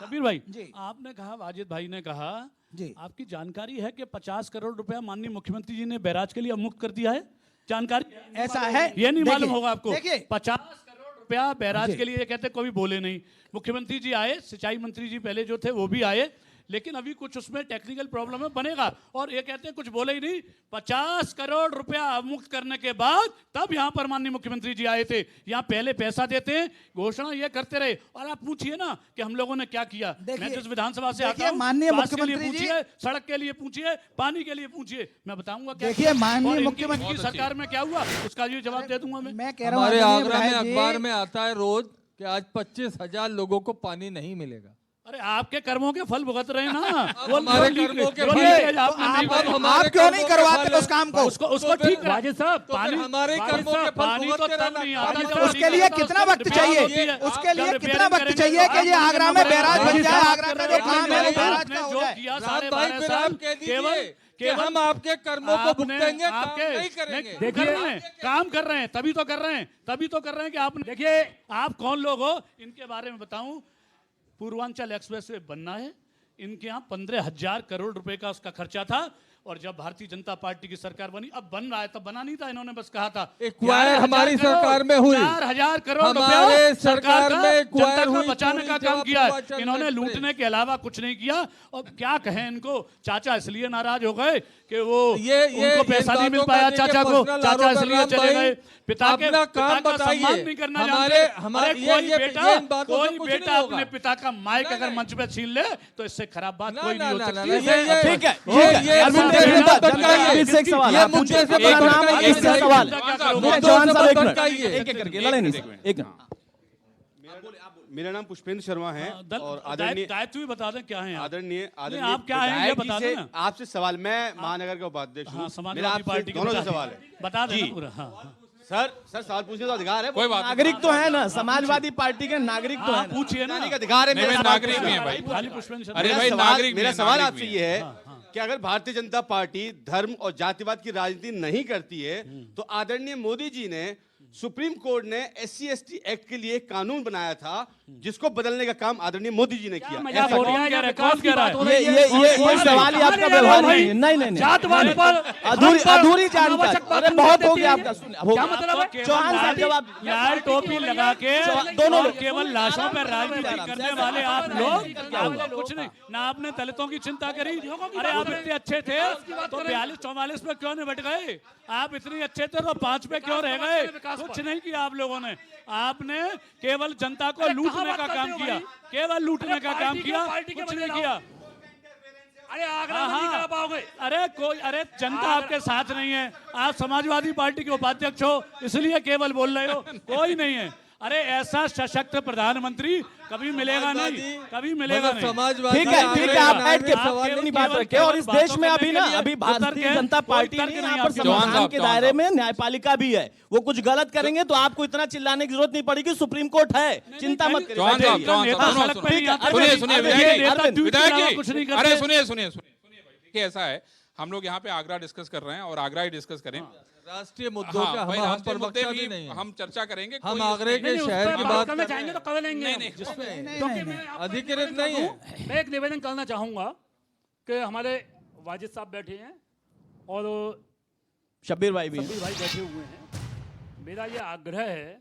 शबीर भाई, जी। आपने कहा, वाजिद भाई ने कहा, जी। आपकी जानकारी है कि 50 करोड़ रुपया माननीय मुख्यमंत्री जी ने बैराज के लिए मुक्त कर दिया है? जानकारी ऐसा है? ये नहीं देखिए, मालूम होगा आपको। देखिए। 50 करोड़ रुपया बैराज जी। के लिए, ये कहते कोई बोले नहीं। मुख्यमंत्री जी आए, सिंचाई मंत्री जी पहले जो थे वो भी आए, लेकिन अभी कुछ उसमें टेक्निकल प्रॉब्लम है, बनेगा। और ये कहते हैं कुछ बोले ही नहीं। 50 करोड़ रुपया मुक्त करने के बाद तब यहाँ पर माननीय मुख्यमंत्री जी आए थे। यहाँ पहले पैसा देते हैं, घोषणा ये करते रहे। और आप पूछिए ना कि हम लोगों ने क्या किया। मैं जिस विधानसभा से आता देखिए, हूँ, माननीय स्वास्थ्य के लिए मुख्यमंत्री जी- पूछिए, सड़क के लिए पूछिए, पानी के लिए पूछिए, मैं बताऊंगा क्या देखिए, किया। माननीय और इनकी- मुख्यमंत्री- इनकी सरकार में क्या हुआ उसका ये जवाब दे दूंगा मैं। मैं कह रहा हूं हमारे आदरणीय आगरा में विधायक जी, अखबार में आता है रोज कि आज 25,000 लोगों को पानी नहीं मिलेगा। अरे आपके कर्मों के फल भुगत रहे हैं ना। वो हमारे लीक- कर्मों के वो फल- लीकेज तो आपने नहीं आप भरे। हमारे आप क्यों नहीं कर्मों के करवाते फल- उस काम को? उसको तो ठीक फिर- वाजिद साहब, तो फिर पानी हमारे वाजिद कर्मों साहब, के फल पानी तो भुगतते तब रहना। नहीं आता वाजिद जब साहब, उसके लिए उसका कितना वक्त रिपेयरिंग चाहिए? होती है। उसके लिए जब कितना रिपेयरिंग वक्त करेंगे चाहिए तो कि ये आप आगरा में बोलेंगे बैराज बन वाजिद जाए, साहब आगरा का जो एक काम मिनट, है वो बैराज आपने का हो जो जाए। किया राम साढ़े भाई, 12 फिर साल, आप कह दीजिए कि हम आपके कर्मों को आपने- भुगतेंगे, काम आपके- नहीं करेंगे। नहीं, कर रहे हैं, काम कर रहे हैं, तभी तो कर रहे हैं, तभी तो कर रहे हैं कि आप देखिए, आप कौन लोग हो इनके बारे में बताऊं। पूर्वांचल एक्सप्रेस वे बनना है, इनके यहाँ 15,000 करोड़ रुपए का उसका खर्चा था। और जब भारतीय जनता पार्टी की सरकार बनी, अब बन रहा है, तब बना नहीं था, इन्होंने बस कहा था एक्वायर हमारी सरकार में हुई। 4,000 करोड़ हमारे रुपया सरकार का में एक्वायर जनता को हुई, बचाने पूरी का काम जवाब किया है। पूर्वांचल इन्होंने एक्सप्रेस। लूटने के अलावा कुछ नहीं किया। और क्या कहें इनको, चाचा इसलिए नाराज हो गए कि वो उनको पैसा नहीं मिल पाया चाचा को, चाचा इसलिए चले गए। पिता के अपना काम पिता का बताइए। सम्मान नहीं करना हमारे- जानते। हमारे- अरे ये- कोई ये- बेटा, ये इन बातों से कोई कुछ बेटा नहीं होगा। अपने पिता का माइक नहीं, अगर नहीं। मंच पे छीन ले तो इससे खराब बात ना, कोई ना, नहीं हो ना, ना, सकती। ना, ये- ठीक है, ये अरविंद मुद्दे जी, से मत जनता भटकाइए। फिर से एक सवाल, ये आप मुद्दे पूछिए, से एक मत नाम, भटकाइए। एक से सवाल। क्या करोगे? मुद्दों जवान से साहब मत एक मिनट, भटकाइए। एक एक करके लड़े नहीं, एक मेरा नाम पुष्पेंद्र शर्मा है और आदरणीय दायित्व भी बता दें क्या है आप? आदरणीय नहीं, आदरणीय आप क्या हैं ये विधायक जी बता से देना। आपसे सवाल, मैं महानगर का उपाध्यक्ष हाँ, हूँ, समाजवादी मेरा आपसे पार्टी के दोनों से बता सवाल दें। है। बता देना जी। पूरा। हाँ, सर सवाल पूछने का अधिकार है, कोई बात नहीं। नागरिक तो है ना, समाजवादी पार्टी के नागरिक तो हाँ, है ना। पूछिए ना। नागरिक अधिकार है नहीं, मेरा मैं सवाल नागरिक पूछना। भी हैं भाई। खाली पुष्पेंद्र शर्मा। अरे मेरा भाई, सवाल- नागरिक भी मेरा हैं, सवाल नागरिक आपसे भी ये हैं। है कि अगर भारतीय जनता पार्टी धर्म और जातिवाद की राजनीति नहीं करती है तो आदरणीय मोदी जी ने सुप्रीम कोर्ट ने SC/ST एक्ट के लिए एक कानून बनाया था जिसको बदलने का काम आदरणीय मोदी जी ने किया। मजाक हो रहा है या विकास की बात हो ये रही है? ये सवाल ही आपका व्यवहार नहीं है। नहीं नहीं जातवाद पर अधूरी जानकारी। अरे बहुत हो गया आपका। क्या मतलब है? चौहान साहब जवाब लाल टोपी लगा के दोनों और केवल लाशों पर राजनीति करने वाले आप लोग, आप कुछ नहीं ना, आपने दलितों की चिंता करी। अरे आप इतने अच्छे थे तो 42-44 पे क्यों निपट गए? आप इतने अच्छे थे तो 5 पे क्यों रह गए? कुछ नहीं किया आप लोगों ने। आपने केवल जनता को लूटने का काम किया, केवल लूटने का काम किया, कुछ नहीं किया। अरे आगरा में नहीं कर पाओगे। अरे जनता आपके साथ नहीं है। आप समाजवादी पार्टी के उपाध्यक्ष हो इसलिए केवल बोल रहे हो, कोई नहीं है। अरे ऐसा सशक्त प्रधानमंत्री कभी मिलेगा नहीं, कभी मिलेगा नहीं। समाजवादी ठीक है आप बैठ के आप अपनी बात रखें। और इस देश में अभी ना अभी भारतीय जनता पार्टी नहीं, यहाँ पर संविधान के दायरे में न्यायपालिका भी है। वो कुछ गलत करेंगे तो आपको इतना चिल्लाने की जरूरत नहीं पड़ेगी। सुप्रीम कोर्ट है, चिंता मत चौहान साहब, सुनिए, देखिए ऐसा है, हम लोग यहाँ पे आगरा डिस्कस कर रहे हैं और आगरा ही डिस्कस करें। राष्ट्रीय मुद्दों का भाई, हम राष्ट्रीय पर मुद्दे वक्ता भी भी नहीं है। हम चर्चा करेंगे। हम कोई आगरे के शहर की बात करना चाहेंगे तो कर लेंगे। अधिकृत नहीं है। मैं एक निवेदन करना चाहूंगा कि हमारे वाजिद साहब बैठे हैं और शब्बीर भाई भी सभी भाई बैठे हुए हैं। मेरा ये आग्रह है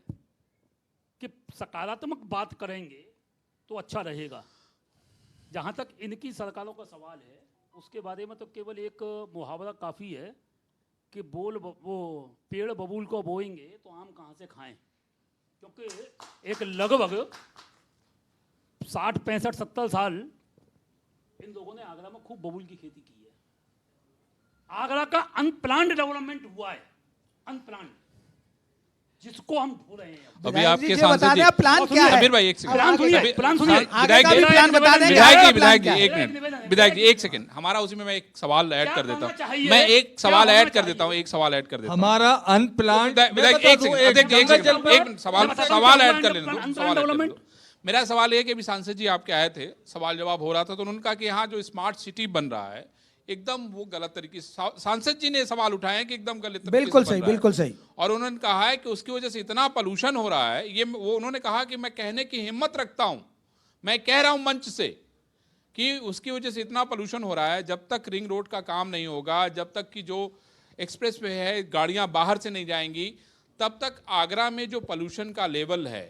कि सकारात्मक बात करेंगे तो अच्छा रहेगा। जहाँ तक इनकी सरकारों का सवाल है उसके बारे में तो केवल एक मुहावरा काफ़ी है कि वो पेड़ बबूल को बोएंगे तो आम कहाँ से खाएं। क्योंकि एक लगभग 60, 65, 70 साल इन लोगों ने आगरा में खूब बबूल की खेती की है। आगरा का अनप्लान्ड डेवलपमेंट हुआ है, अनप्लान्ड, जिसको हम ढूंढ रहे हैं। अभी आपके सांसद जी प्लान क्या है? शब्बीर भाई एक सेकंड, विधायक जी एक सेकंड, हमारा उसी में मैं एक सवाल ऐड कर देता हूँ। मैं एक सवाल ऐड कर देता हूँ। हमारा अनप्लान्ड विधायक एक सवाल ऐड कर लेना। मेरा सवाल ये कि अभी सांसद जी आपके आए थे, सवाल जवाब हो रहा था, तो उन्होंने कहा कि यहाँ जो स्मार्ट सिटी बन रहा है एकदम वो गलत तरीके से, सांसद जी ने सवाल उठाए कि एकदम गलत तरीके बिल्कुल से सही, बन रहा है। बिल्कुल सही। और उन्होंने कहा है कि उसकी वजह से इतना पोल्यूशन हो रहा है। ये वो उन्होंने कहा कि मैं कहने की हिम्मत रखता हूं, मैं कह रहा हूं मंच से कि उसकी वजह से इतना पोल्यूशन हो रहा है। जब तक रिंग रोड का काम नहीं होगा, जब तक कि जो एक्सप्रेस वे है गाड़ियां बाहर से नहीं जाएंगी, तब तक आगरा में जो पोल्यूशन का लेवल है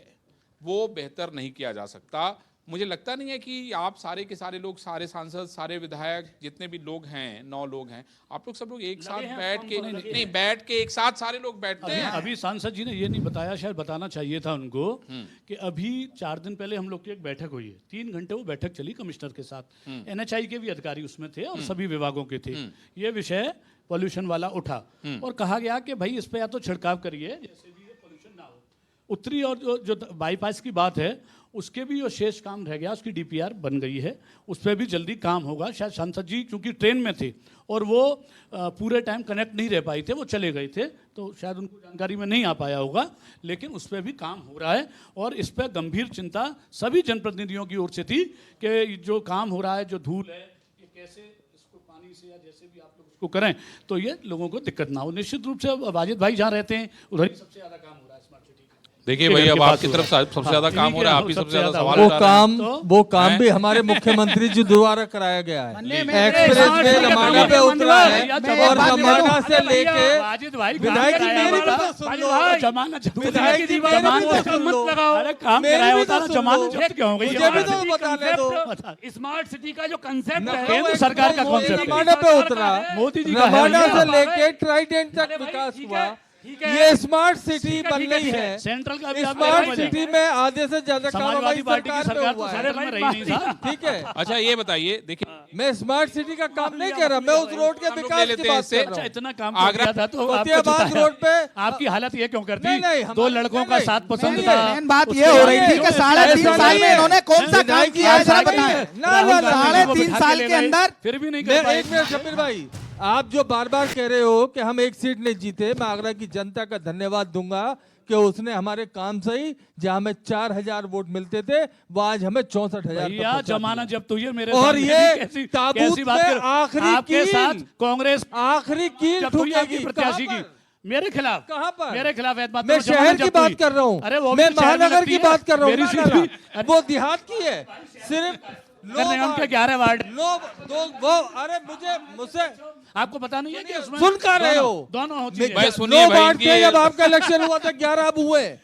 वो बेहतर नहीं किया जा सकता। मुझे लगता नहीं है कि आप सारे के सारे लोग, सारे सांसद, सारे विधायक, जितने भी लोग हैं, 9 लोग हैं, आप लोग सब लोग एक साथ बैठ के नहीं बैठ के एक साथ सारे लोग बैठते हैं। अभी सांसद जी ने ये नहीं बताया, शायद बताना चाहिए था उनको कि अभी 4 दिन पहले हम लोग की एक बैठक हुई है। 3 घंटे वो बैठक चली कमिश्नर के साथ। NHI के भी अधिकारी उसमें थे और सभी विभागों के थे। ये विषय पॉल्यूशन वाला उठा और कहा गया कि भाई इस पे या तो छिड़काव करिए जैसे भी पॉल्यूशन ना हो। उत्तरी और जो बाईपास की बात है उसके भी जो शेष काम रह गया, उसकी DPR बन गई है, उस पर भी जल्दी काम होगा। शायद सांसद जी क्योंकि ट्रेन में थे और वो पूरे टाइम कनेक्ट नहीं रह पाए थे, वो चले गए थे, तो शायद उनको जानकारी में नहीं आ पाया होगा, लेकिन उस पर भी काम हो रहा है। और इस पर गंभीर चिंता सभी जनप्रतिनिधियों की ओर से थी कि जो काम हो रहा है, जो धूल है, ये कैसे इसको पानी से या जैसे भी आप लोग उसको करें तो ये लोगों को दिक्कत ना हो। निश्चित रूप से वाजिद भाई जहाँ रहते हैं उधर ही सबसे ज़्यादा काम हो रहा है स्मार्ट सिटी का। देखिए भाई, अब आपकी तरफ सबसे ज्यादा काम हो रहा है, आप ही सबसे ज्यादा सवाल वो उठा रहे हैं। वो काम भी हमारे मुख्यमंत्री जी द्वारा कराया गया है। एक्सप्रेस वे रमाना पे उतरा है और रमाना से लेके वाजिद भाई विधायक जी मेरी भी तो सुन लो, विधायक जी मेरी भी तो सुन लो, अरे काम मेरी कराया भी होता तो ना, सुन जमानत लो। जब्त क्यों हो गई? मुझे भी तो बताने दो। स्मार्ट सिटी का जो कंसेप्ट है केंद्र सरकार का कॉन्सेप्ट है। रमाना पे उतरा, मोदी जी का है। रमाना से लेके ट्राइडेंट तक अरे भाई, विकास ठीक हुआ। है, ठीक है। ये स्मार्ट सिटी ठीक है, बन ठीक है, रही ठीक है। है। सेंट्रल का भी आप स्मार्ट देखो सिटी में आधे से ज्यादा काम हमारी समाजवादी पार्टी की सरकार सरकार में तो हुआ सारे है। में रही नहीं साहब। ठीक है, अच्छा ये बताइए, देखिए मैं स्मार्ट सिटी का काम नहीं कर रहा, मैं उस रोड के हम लोग ले विकास लेते की हैं बात इससे। कर रहा हूँ। इतना काम आगरा- किया था तो आपको फतेहाबाद जिताया। रोड पे आपकी हालत ये क्यों करती? नहीं, नहीं, 2 हमारे- लड़कों का नहीं, साथ पसंद नहीं, था। मेन बात उसके ये हो रही बाद थी कि जो 3.5 ऐसा साल नहीं में है। इन्होंने कौन सा काम विधायक किया है जरा ऐसा नहीं बताएं। है। ना, ना, ना, साढ़े को 3 बिठा साल ले के गए, अंदर फिर भी नहीं मैं कर पाए। एक मिनट शब्बीर भाई, आप जो बार बार कह रहे हो कि हम एक सीट नहीं जीते, मैं आगरा की जनता का धन्यवाद दूंगा कि उसने हमारे काम सही, जहां हमें 4000 वोट मिलते थे वो आज हमें 64,000 भैया जमाना जब तो ये मेरे और सामने ये भी कैसी ताबूत कैसी बात में कर आखिरी आपके कील, साथ कांग्रेस आखिरी कील जब तो ये आपकी ठुकेगी। प्रत्याशी कहां की पर? मेरे खिलाफ कहाँ पर? मेरे खिलाफ एतमाद मैं तो शहर जमानत की जब्त बात हुई। कर रहा हूँ, अरे वो भी मैं तो शहर में महानगर लगती की है। बात कर रहा मेरी हूँ सीट ना, भी वो देहात की है सिर्फ नगर निगम के 11 वार्ड। वो अरे मुझसे आपको पता नहीं है कि उसमें सुन कहाँ रहे हो? दोनों होती है। भाई सुनिए नो भाई, वार्ड थे इनकी- जब आपका इलेक्शन हुआ था, 11 अब हुए।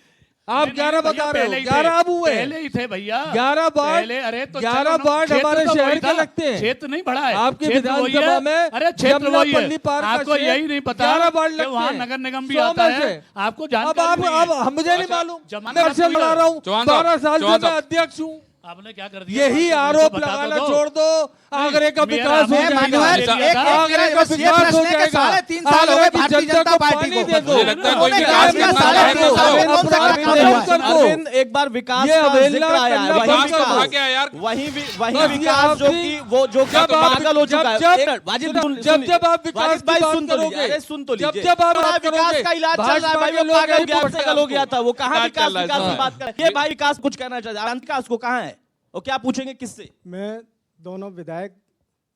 आप 11 बता रहे हो, 11 अब हुए। पहले ही थे भैया, 11 वार्ड, पहले। अरे तो 11 चलो, वार्ड क्षेत्र हमारे तो शहर वही के था। लगते हैं। क्षेत्र नहीं बढ़ा है आपकी क्षेत्र वही विधानसभा है। में अरे क्षेत्र वही है। जमनापल्ली पार्क का आपको क्षेत्र यही नहीं पता 11 वार्ड कि लगते वहाँ हैं। नगर निगम भी 100 आता में है। से। आपको अब जानकारी नहीं है। अब मुझे नहीं अच्छा, मालूम, जमानत मैं हुई इलेक्शन है। लड़ा रहा हूँ, चौहान साहब, 12 साल से चौहान मैं साहब। अध्यक्ष हूँ। आपने क्या कर दिया? यही बात तो आरोप बता तो लगाना दो। छोड़ दो, आगरे का मेरा विकास हो मैं जाएगा। मानवर, एक आगरे का बस ये विकास प्रश्न हो है कि जाएगा। 3.5 साल हो गए आगरे की भारतीय जनता जनता को पार्टी पानी को। दे दो। मुझे लगता है कोई उन्होंने विकास कहा करना साढ़े चाहे तीन तो साल में कौन सा अरविंद, काम हुआ? कर दो। अरविंद, एक बार विकास ये का अवहेलना जिक्र आया है, करना वही बंद कर विकास, दो। कहा क्या यार? वही बस ये विकास जो आखिरी- कि वो जो कि जब आप- पागल हो चुका है। जब- एक मिनट, वाजिद जब- सुन- जब सुनिए। जब आप विकास वाजिद की भाई बात सुन तो लीजिए, करोगे, अरे सुन तो जब लीजिए। जब आप पूरा बात विकास करोगे, का इलाज चल रहा है भाजपा भाई, के वो लोग पागल यही विकास बोलते हैं पागल हो आपको। गया था। वो कहाँ इलाज विकास चल रहा है, विकास की हाँ। बात कर रहे हैं? ये भाई विकास कुछ कहना चाहते हैं, विकास को कहाँ है और क्या पूछेंगे किससे? मैं दोनों विधायक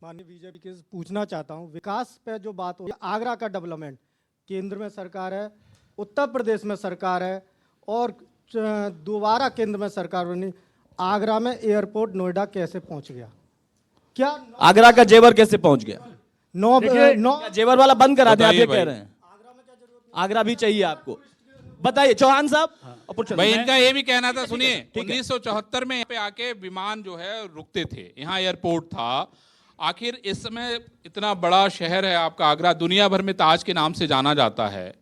माननीय बीजेपी के पूछना चाहता हूं, विकास पे जो बात हो रही है, आगरा का डेवलपमेंट, केंद्र में सरकार है, उत्तर प्रदेश में सरकार है और दोबारा केंद्र में सरकार बनी, आगरा में एयरपोर्ट नोएडा कैसे पहुंच गया? क्या आगरा का जेवर कैसे पहुंच गया? नौ क्या जेवर वाला बंद करा दे, आप ये बताइए कह भाई। रहे हैं? आगरा भी चाहिए आपको? बताइए चौहान साहब। और भाई इनका ये भी कहना था, सुनिए 1974 में यहाँ पे आके विमान जो है रुकते थे, यहाँ एयरपोर्ट था। आखिर इस समय इतना बड़ा शहर है आपका आगरा, दुनिया भर में ताज के नाम से जाना जाता है।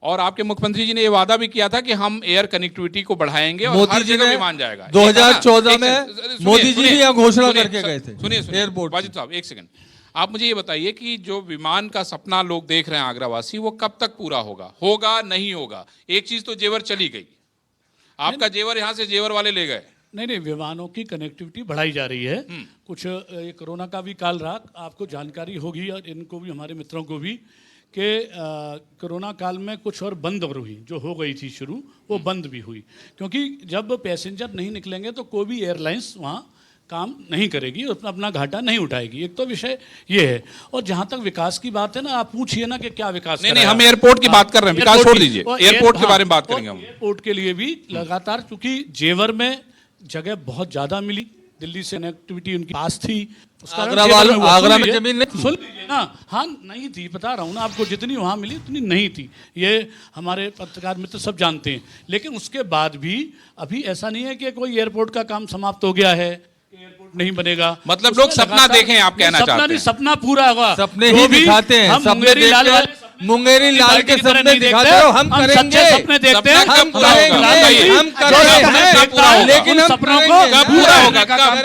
और आपके मुख्यमंत्री जी ने ये वादा भी किया था कि हम एयर कनेक्टिविटी को बढ़ाएंगे और मोदी हर जी जगह ने विमान जाएगा। 2014 एक में सेकंड, सुनिए, मोदी जी सुनिए, भी यहाँ घोषणा सुनिए, करके गए थे सुनिए एयरपोर्ट वाजिद साहब एक सेकंड, आप मुझे ये बताइए कि जो विमान का सपना लोग देख रहे हैं आगरावासी, वो कब तक पूरा होगा? होगा नहीं होगा? एक चीज तो जेवर चली गई, आपका जेवर यहाँ से जेवर वाले ले गए। नहीं, विमानों की कनेक्टिविटी बढ़ाई जा रही है। कुछ ये कोरोना का भी काल रहा, आपको जानकारी होगी और इनको भी, हमारे मित्रों को भी, कि कोरोना काल में कुछ और बंद और हुई, जो हो गई थी शुरू, वो बंद भी हुई। क्योंकि जब पैसेंजर नहीं निकलेंगे तो कोई भी एयरलाइंस वहाँ काम नहीं करेगी, अपना घाटा नहीं उठाएगी। एक तो विषय ये है। और जहाँ तक विकास की बात है ना, आप पूछिए ना कि क्या विकास नहीं, कराया। हम एयरपोर्ट की बात कर रहे हैं, विकास एयरपोर्ट छोड़ की- दीजिए, और एयरपोर्ट के हाँ, बारे में बात और करेंगे हम। एयरपोर्ट के लिए भी लगातार, क्योंकि जेवर में जगह बहुत ज्यादा मिली, दिल्ली से कनेक्टिविटी उनकी पास थी। उसका आगरा जेवर वालों- में हुआ, आगरा सुन में लीजिए, जमीन नहीं थी। सुन लीजिए ना। हाँ नहीं थी, बता रहा हूँ ना आपको, जितनी वहाँ मिली उतनी नहीं थी, ये हमारे पत्रकार मित्र सब जानते हैं। लेकिन उसके बाद भी अभी ऐसा नहीं है कि कोई एयरपोर्ट का काम समाप्त हो गया है, एयरपोर्ट नहीं बनेगा। मतलब उसमें लोग सपना लगातार- देखें, आप कहना सपना चाहते नहीं, हैं। सपना पूरा होगा। सपने जो ही भी दिखाते हैं, हम सपने मुंगेरी लाल देख वाले के मुंगेरी लाल पार्टी के की तरह सपने नहीं दिखाते देखते, हो, हम सच्चे करेंगे। सपने देखते हैं। सपना हम कब पूरा होगा? करेंगे, बताइए। हम जो करेंगे, सपने देखता है, लेकिन उन हम सपनों को करेंगे। कब पूरा पूरा होने होगा? का कब काम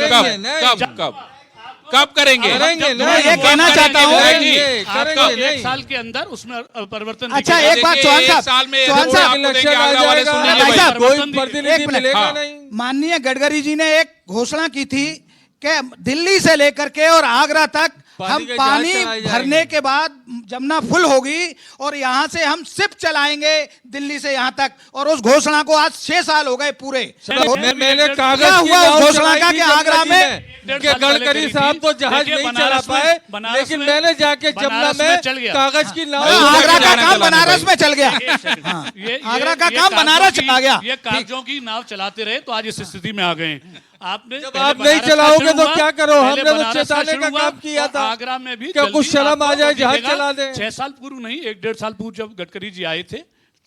कब करेंगे, कब करेंगे? करेंगे जब- ना, ये कहना चाहता हूं- करेंगे, आपका करेंगे एक नहीं। साल के अंदर उसमें परिवर्तन अच्छा, दिखेगा। एक बात देखिए, चौहान एक साहब, साल में चौहान एयरपोर्ट साहब, आपको देंगे, इलेक्शन आ आगरा वाले जाएगा, सुन लीजिए भाई भाई। साहब, कोई परिवर्तन प्रतिनिधि एक मिनट। मिलेगा हाँ। नहीं। माननीय गडकरी जी ने एक घोषणा की थी कि दिल्ली से लेकर के और आगरा तक पानी हम के जहाज पानी चलाए जाएंगे। भरने के बाद जमुना फुल होगी और यहाँ से हम सिप चलाएंगे दिल्ली से यहाँ तक। और उस घोषणा को आज 6 साल हो गए पूरे। मैंने कागज क्या की हुआ उस नाव घोषणा चलाई का थी कि आगरा जमुना जी में कि गडकरी साहब तो जहाज नहीं चला पाए, लेकिन मैंने जाके जमुना में कागज की नाव आगरा का जाना काम चलाना बनारस में चल गया। आगरा का काम बनारस चला गया। ये कागजों की नाव चलाते रहे तो आज इस स्थिति में आ गए। आपने जब पहले आप नहीं बनारस का चलाओगे शुरू तो हुआ, क्या करो? पहले हमने तो बनारस का चेताने शुरू का हुआ, काम किया और था। आगरा में भी क्या जल्दी कुछ शर्म आ आपको जाए, जहाज दिखेगा। चला दें। 6 साल पूर्व नहीं, 1-1.5 साल पूर्व जब गडकरी जी आए थे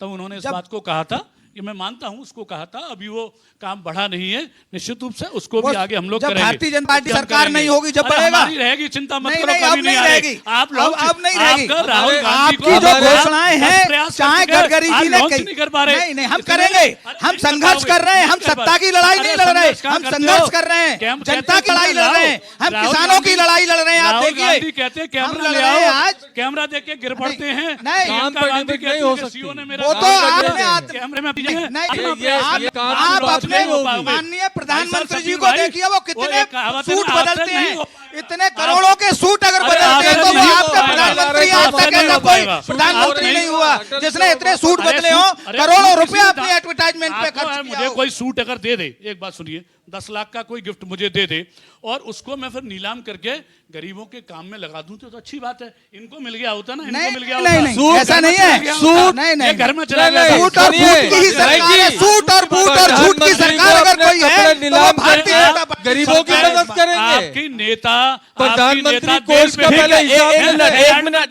तब उन्होंने इस बात को कहा था। ये मैं मानता हूं, उसको कहा था। अभी वो काम बढ़ा नहीं है, निश्चित रूप से उसको भी आगे हम लोग जब करेंगे। भारतीय जनता पार्टी जब सरकार करेंगे। नहीं होगी, जब अरे बढ़ेगा। हमारी रहेगी, चिंता मत नहीं, करो, नहीं, कभी अब नहीं आ रहे। रहेगी। आप लोग अब नहीं रहेगी। आपका राहुल गांधी आपकी जो को घोषणाएं बस हैं, प्रयास चाहे कर चुके हैं, गडकरी जी आज ने लॉन्च कही, नहीं कर पा रहे। नहीं, हम इसलिए- करेंगे। अरे हम नहीं संघर्ष कर कर रहे हैं, हम पाओगे, सत्ता की लड़ाई अरे नहीं लड़ रहे, संघर्ष कहाँ हम करते संघर्ष हो? कर रहे हैं, कैंप जनता कहते की लड़ाई लड़ रहे हैं, हम राहुल किसानों की गांधी- लड़ाई लड़ रहे हैं। आप राहुल देखिए, गांधी कहते हैं हम कैमरा लड़ ले रहे हैं आओ, आज। कैमरा देख के गिर पड़ते हैं। नहीं, प्रियंका काम गांधी नहीं कहती हो है कि सकती। सीओ ने मेरा वो काम तो कर आपने दिया। आज- कैमरे में भी नहीं, है। नहीं, अपना ये प्रयास ये करो। काम आप की बात अपने नहीं हो पाओगे। माननीय प्रधानमंत्री जी भाई को साहब, देखिए, वो कितने एक कहावत है सूट ना, आपसे बदलते नहीं हैं। हो इतने करोड़ों के सूट अगर अरे बदलते हैं आपसे तो वो नहीं हो आपका पाएगा। प्रधानमंत्री आज आपसे तक नहीं ऐसा हो कोई पाएगा। प्रधानमंत्री आप नहीं नहीं- हुआ जिसने इतने सूट अरे बदले हो। सूट- अरे करोड़ों सूट रुपया किसी अपनी दा- एडवर्टाइजमेंट पे आपको खर्च किया मुझे हो। कोई सूट अगर दे दे, एक बात सुनिए, 10 लाख का कोई गिफ्ट मुझे दे दे और उसको मैं फिर नीलाम करके गरीबों के काम में लगा दूं तो अच्छी बात है। इनको मिल गया होता ना, इनको नहीं मिल गया नहीं होता। नहीं, ऐसा नहीं है। सूट नहीं ये नहीं, घर में चला नहीं, गया था। सूट और सुनिए, बूट की ही सरकार है। सूट और बूट और झूठ की सरकार अगर कोई है कपड़े तो नीलाम वो भारतीय करके जनता पार्टी गरीबों की सरकार है। मदद करेंगे। आपकी नेता प्रधानमंत्री कोष का पहले हिसाब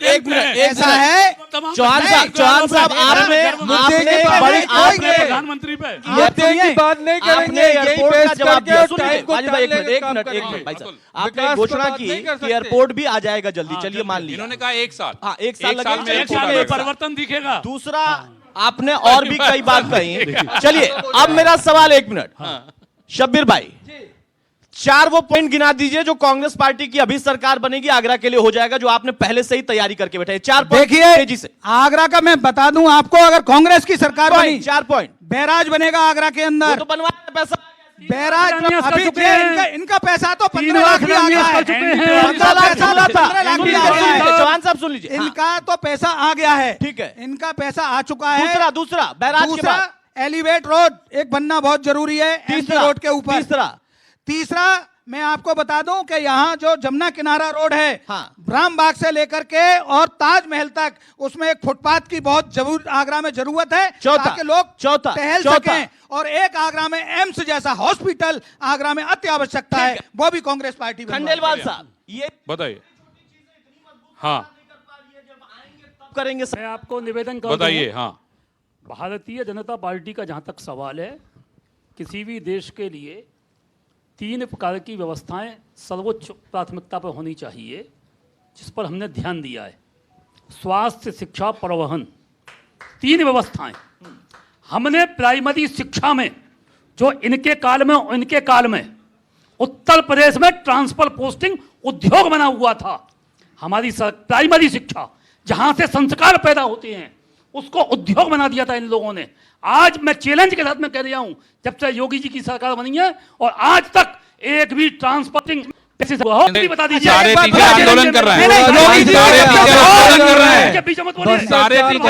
एक मिनट ऐसा है चौहान साहब आपने प्रधानमंत्री पे मुद्दे की बात नहीं करेंगे, आपने यही एयरपोर्ट पेश का जवाब करके दिया। और सुनिए, टाइम को बाजी भाई, टालने का काम एक करेंगे। मिनट भाई साहब, बिल्कुल। आपने विकास घोषणा पर बात की नहीं कर कि सकते। एयरपोर्ट भी आ जाएगा जल्दी, चलिए मान लिया। इन्होंने कहा 1 साल। हाँ, एक साल एक साल में लगेगा। एक साल में लगेगा। परिवर्तन दिखेगा। दूसरा, आपने और भी कई बात कही। चलिए अब मेरा सवाल 1 मिनट, शब्बीर भाई 4 वो पॉइंट गिना दीजिए जो कांग्रेस पार्टी की अभी सरकार बनेगी आगरा के लिए हो जाएगा, जो आपने पहले से ही तैयारी करके बैठे हैं। 4 पॉइंट देखिए, तेजी से। आगरा का मैं बता दूं आपको, अगर कांग्रेस की सरकार बनी 4 पॉइंट बैराज बनेगा आगरा के वो अंदर। तो बनवाया पैसा। बैराज शिलान्यास कर अभी चुके ये हैं। इनका पैसा तो 3 15 लाख लाख भी आ गया शिलान्यास है। कर चुके हैं। 15 लाख पैसा था। 15 लाख भी आ गया है। चौहान साहब सुन लीजिए। इनका तो पैसा आ गया है। ठीक है। इनका पैसा आ चुका है। दूसरा बैराज के दूसरा, बाद एलिवेट रोड एक बनना बहुत जरूरी है एमपी रोड के ऊपर। तीसरा मैं आपको बता दूं कि यहाँ जो जमुना किनारा रोड है, हाँ। रामबाग से लेकर के और ताजमहल तक, उसमें एक फुटपाथ की बहुत आगरा में जरूरत है ताकि लोग टहल सकें। और एक आगरा में एम्स जैसा हॉस्पिटल आगरा में अति आवश्यकता है, वो भी कांग्रेस पार्टी खंडेलवाल साहब ये बताइए। हाँ करेंगे। मैं आपको निवेदन कर बताइए। हाँ भारतीय जनता पार्टी का जहां तक सवाल है, किसी भी देश के लिए 3 प्रकार की व्यवस्थाएं सर्वोच्च प्राथमिकता पर होनी चाहिए, जिस पर हमने ध्यान दिया है। स्वास्थ्य, शिक्षा, परिवहन, 3 व्यवस्थाएं। हमने प्राइमरी शिक्षा में जो इनके काल में उत्तर प्रदेश में ट्रांसफर पोस्टिंग उद्योग बना हुआ था। हमारी प्राइमरी शिक्षा जहां से संस्कार पैदा होते हैं उसको उद्योग बना दिया था इन लोगों ने। आज मैं चैलेंज के साथ में कह रहा हूं, जब से योगी जी की सरकार बनी है और आज तक एक भी ट्रांसपोर्टिंग बता दीजिए। सारे टीचर आंदोलन कर रहे हैं। सारे टीचर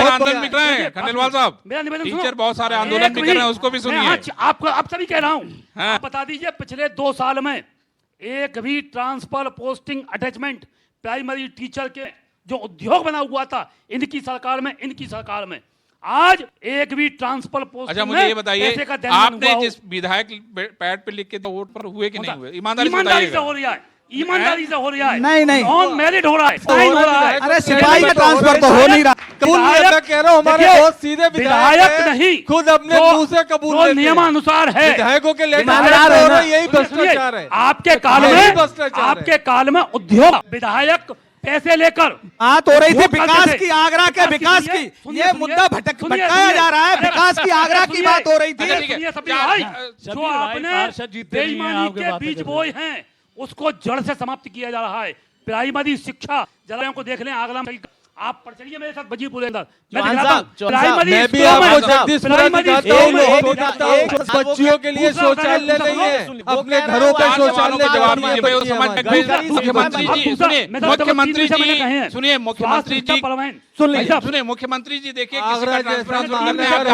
आंदोलन भी कर रहे हैं। खंडेलवाल साहब, मेरा निवेदन सुनो। टीचर बहुत सारे आंदोलन भी कर रहे हैं, उसको भी सुनिए। आपको आप सभी कह रहा हूं, हाँ। आप बता दीजिए पिछले 2 साल में एक भी transfer posting attachment primary teacher के जो उद्योग बना हुआ था इनकी सरकार में आज एक भी ट्रांसफर पोस्ट। अच्छा मुझे ये बताइए, आपने जिस विधायक पैड पे लिख के तो वोट पर हुए कि नहीं हुए? ईमानदारी से हो रहा है, ईमानदारी से हो रहा है। नहीं, नहीं। नॉन मैरिड हो रहा है, साइन हो रहा है। अरे सिपाही का ट्रांसफर तो हो नहीं रहा। मैं कह रहा हूँ हमारे देखिए, बहुत सीधे विधायक नहीं, खुद अपने मुंह से कबूल जो लेते हैं। नियमानुसार है विधायकों के लेटर विधायक हो रहा है, यही भ्रष्टाचार है। आपके काल यही में भ्रष्टाचार है। आपके काल में उद्योग विधायक पैसे लेकर बात हो रही थी वो करते विकास थे। की, आगरा के विकास की। सुनिए, ये सुनिए, मुद्दा भटकाया जा रहा है। अरे, विकास की, आगरा की सुनिए, बात हो रही थी। अच्छा, ठीक है। सुनिए सभी क्या- भाई, शब्बीर जो भाई, आपने पार्षद जीतते नहीं हैं, बेईमानी आपके के बातें बीज कर रहे बोए हैं उसको जड़ से समाप्त किया जा रहा है। प्राइमरी शिक्षा जरा को देख लें, आगरा में आप पर चलिए मेरे साथ वजीपुर अंदर चौहान साहब, मैं भी आपको जगदीशपुरा दिखाता हूँ। बच्चियों के लिए शौचालय नहीं है, अपने घरों पे शौचालय जवाब दीजिए भाई, वो समझ में भेज रहा। मुख्यमंत्री जी सुनिए, मुख्यमंत्री जी सुनिए, मुख्यमंत्री जी सुनिए, मुख्यमंत्री जी देखिए किसी का ट्रांसफर करने आप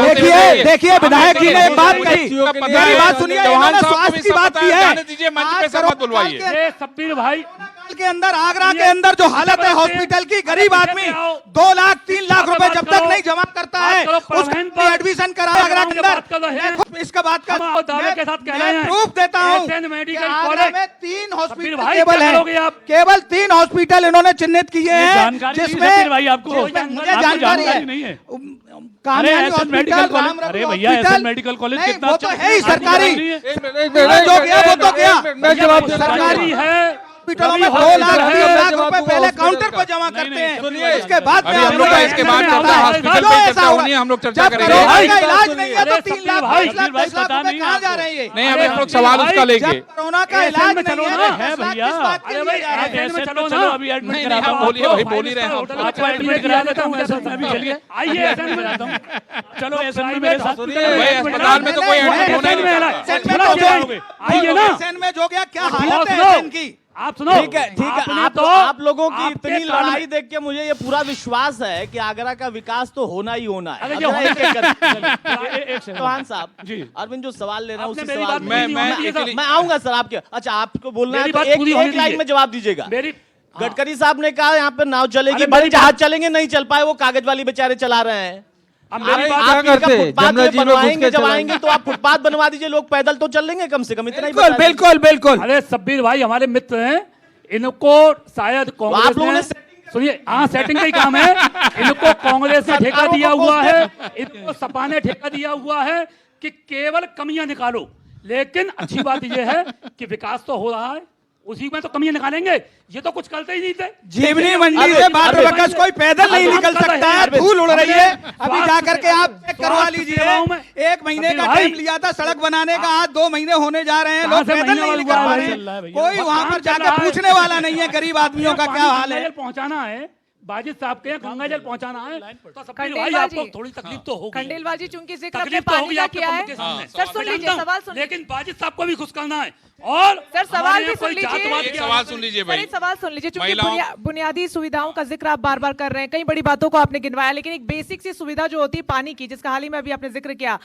देखिए विधायक जी ने एक बात कही, मेरी बात सुनिए। इन्होंने स्वास्थ्य की बात की है। दीजिए, मंच पे से मत बुलवाइए। ये सब्बीर भाई के अंदर, आगरा के अंदर जो हालत है हॉस्पिटल की, गरीब आदमी 2 लाख 3 लाख रुपए जब तक नहीं जमा करता है उसका एडमिशन करा आगरा के अंदर। इसका बात का मैं प्रूफ देता हूँ। आगरा में 3 हॉस्पिटल केवल है, केवल 3 हॉस्पिटल इन्होंने चिन्हित किए हैं, जिसमें भाई आपको मुझे जानकारी नहीं है। कामयानी हॉस्पिटल, अरे भैया एसएन मेडिकल कॉलेज नहीं, कितना वो तो है ही सरकारी। जो गया वो तो गया। मैं जवाब सरकारी है। हॉस्पिटलों में 2 लाख 3 लाख रुपए पहले काउंटर पर जमा करते हैं, इसके बाद अभी हम लोग का इसके बाद चर्चा हॉस्पिटल पे चर्चा होनी है, हम लोग चर्चा करेंगे। कोरोना का इलाज नहीं है तो 3 लाख 5 लाख 10 लाख पता रुपए नहीं कहाँ जा रहे हैं? नहीं, हम एक लोग सवाल उसका लेंगे। जब कोरोना का इलाज नहीं चलो है ना, तो 10 लाख भैया। किस बात के अरे लिए भाई, जा रहे हैं? ऐसे चलो चलो ना। अभी एडमिट नहीं, कराता नहीं, हूं आप बोलिए, आपको। वही बोल ही रहे हैं हम। आपको एडमिट करा देता हूँ ऐसा अभी, चलिए आइए एसएन में जाता हूँ। चलो ऐसा में मेरे साथ भाई, अस्पताल में तो कोई एडमिट होना ही नहीं चाहता। आइए ना, एसएन में जो गया क्या और हालत है सुनो, एसएन की? आप सुनो, ठीक है, ठीक है। आपने आप तो आप लोगों की आपके इतनी कान में- लड़ाई देख के मुझे ये पूरा विश्वास है कि आगरा का विकास तो होना ही होना है। अरे अब ये जरा एक-एक एक कर- चौहान साहब जी। अरविंद जो सवाल ले रहा हूँ आपने उसी मेरी सवाल बात में- पूरी नहीं होने दी साहब। मैं आऊंगा सर आपके। अच्छा, आपको बोलना है मेरी तो बात एक पूरी होने एक लाइन दीजिए। में जवाब दीजिएगा। मेरी गडकरी साहब ने कहा यहाँ पे नाव चलेगी, अरे बड़े मेरी जहाज बात- चलेंगे, नहीं चल पाए, वो कागज वाली बेचारे चला रहे हैं। अब आप मेरी बात क्या इनका करते? फुटपाथ जमुना में जी में घुस बनवाएंगे, के जब चलाएंगे। आएंगे तो आप फुटपाथ बनवा दीजिए, लोग पैदल तो चल लेंगे कम से कम, इतना ही बिल्कुल बता दीजिए। बिल्कुल बिल्कुल। अरे सब्बीर भाई हमारे मित्र हैं, इनको शायद कांग्रेस आप लोगों ने सुनिए, हाँ सेटिंग का ही काम है। इनको कांग्रेस ने ठेका सरकारों दिया को हुआ कोसते है, इनको सपा ने ठेका दिया हुआ है कि केवल कमियां निकालो। लेकिन अच्छी बात यह है कि विकास तो हो रहा है, उसी में तो कमियां निकालेंगे। ये तो कुछ करते ही नहीं थे। जीवनी मंडी से बाटर बकस कोई पैदल नहीं निकल सकता है, धूल उड़ रही है। अभी जाकर के आप चेक करवा लीजिए, 1 महीने का टाइम लिया था सड़क बनाने का, आज 2 महीने होने जा रहे हैं, कहाँ लोग से पैदल महीना नहीं हुआ निकल है पा भाई? रहे चल रहा है हैं। भैया। कोई वहां काम पर चल जाकर रहा है। पूछने वाला नहीं है गरीब आदमियों का क्या हाल है। गंगाजल पहुंचाना है, बाजिद साहब के गंगा जल पहुंचाना है, तो सब्बीर भाई खंडेलवाल आपको जी। थोड़ी तकलीफ तो होगी। खंडेलवाल जी चूंकि जिक्र आपने तकलीफ तो पानी होगी का आपके किया पंप है, के सामने। सर सुन मैं लीजिए, जानता हूं, सवाल सुन लेकिन बाजिद साहब को भी खुश करना है। और सर सवाल हमारे भी यहाँ कोई सुन लीजिए। जातवाद एक की सवाल सुन लीजिए सर भाई। एक सवाल सुन लीजिए, चूंकि महिलाओं- बुनियादी सुविधाओं का जिक्र आप बार बार कर रहे हैं, कई बड़ी बातों को आपने गिनवाया, लेकिन एक बेसिक सी सुविधा जो होती है पानी की, जिसका हाल ही में अभी आपने जिक्र किया,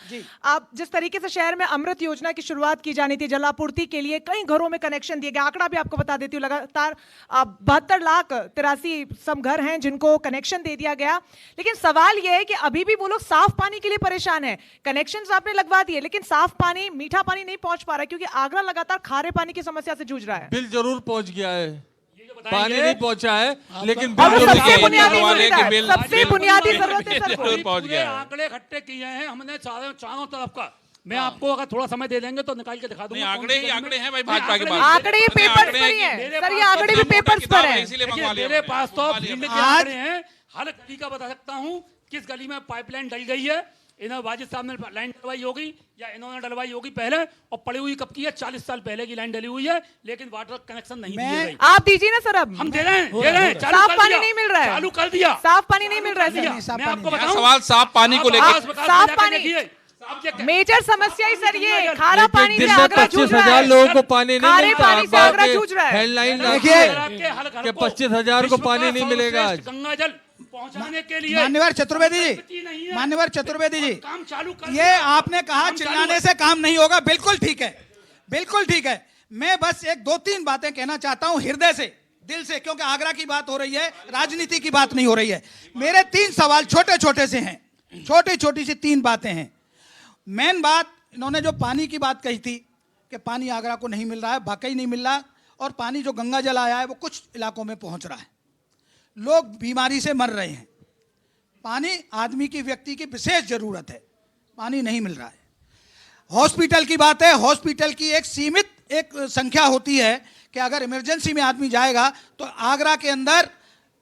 आप जिस तरीके से शहर में अमृत योजना की शुरुआत की जानी थी जलापूर्ति के लिए, कई घरों में कनेक्शन दिए गए। आंकड़ा भी आपको बता देती हूँ, लगातार 72,83,000 सम घर हैं जिनको कनेक्शन दे दिया गया। लेकिन सवाल यह है कि अभी भी वो लोग साफ पानी के लिए परेशान है। कनेक्शन आपने लगवा दिए, लेकिन साफ पानी, मीठा पानी नहीं पहुंच पा रहा है, क्योंकि आगरा लगातार खारे पानी की समस्या से जूझ रहा है। बिल जरूर पहुंच गया है, बताएंगे। पानी नहीं पहुंचा है, लेकिन और बिल वो जरूर सबसे पहुंच बुनियादी गया है। सुविधा है, बिल- सबसे बिल- बुनियादी बिल- जरूरत है सर को। बिल- पहुंच गया है। आंकड़े इकट्ठे किए हैं हमने चारों तरफ का। मैं आपको अगर थोड़ा समय दे देंगे तो निकाल के दिखा दूंगा। नहीं, कौन आंकड़े सी ही गली में- आंकड़े हैं भाई, नहीं, भाजपा के आंकड़े पास। आंकड़े ये अपने पेपर्स आंकड़े पर ही हैं हैं कि- सर, ये आंकड़े भी पेपर्स पर हैं। इसीलिए देखिए, मंगवा लिया मेरे मैंने। पास तो मंगवा लिया फील्ड मैंने। के आज- आंकड़े हैं, हर गली का बता सकता हूँ किस गली में पाइपलाइन डल गई है। इन्होंने वाजिद साहब ने लाइन डलवाई होगी या इन्होंने डलवाई होगी पहले, और पड़ी हुई कब की है, 40 साल पहले की लाइन डली हुई है, लेकिन वाटर कनेक्शन नहीं दिए गए। आप दीजिए ना सर, अब हम दे रहे हैं, चालू साफ कर पानी दिया, नहीं मिल रहा है, चालू कर दिया, साफ पानी नहीं मिल रहा है दिया। सर। मैं आपको यहाँ बताऊं, सवाल साफ पानी को आप लेकर विकास साफ में पानी- देखिए, आप ये- मेजर समस्या ही सर ये खारा पानी से दिन में आगरा जूझ रहा 25,000 है। लोगों को पानी नहीं खारे मिलता। पानी से अखबार आगरा के जूझ रहा है। हेडलाइन देखिए, कि 25,000 को पानी नहीं मिलेगा आज। गंगा जल पहुंचाने के लिए मान्यवर चतुर्वेदी स्थिति नहीं जी, है। मान्यवर चतुर्वेदी जी, काम चालू कर ये दिया। आपने कहा काम चालू चिल्लाने है। से काम नहीं होगा, बिल्कुल ठीक है, बिल्कुल ठीक है। मैं बस एक 2-3 बातें कहना चाहता हूं हृदय से, दिल से, क्योंकि आगरा की बात हो रही है, राजनीति की बात नहीं हो रही है। मेरे 3 सवाल छोटे छोटे से हैं, छोटी छोटी सी 3 बातें हैं। मेन बात, इन्होंने जो पानी की बात कही थी कि पानी आगरा को नहीं मिल रहा है, वाकई नहीं मिल रहा, और पानी जो गंगा जल आया है वो कुछ इलाकों में पहुंच रहा है, लोग बीमारी से मर रहे हैं। पानी आदमी की, व्यक्ति की विशेष जरूरत है, पानी नहीं मिल रहा है। हॉस्पिटल की बात है, हॉस्पिटल की एक सीमित एक संख्या होती है कि अगर इमरजेंसी में आदमी जाएगा तो आगरा के अंदर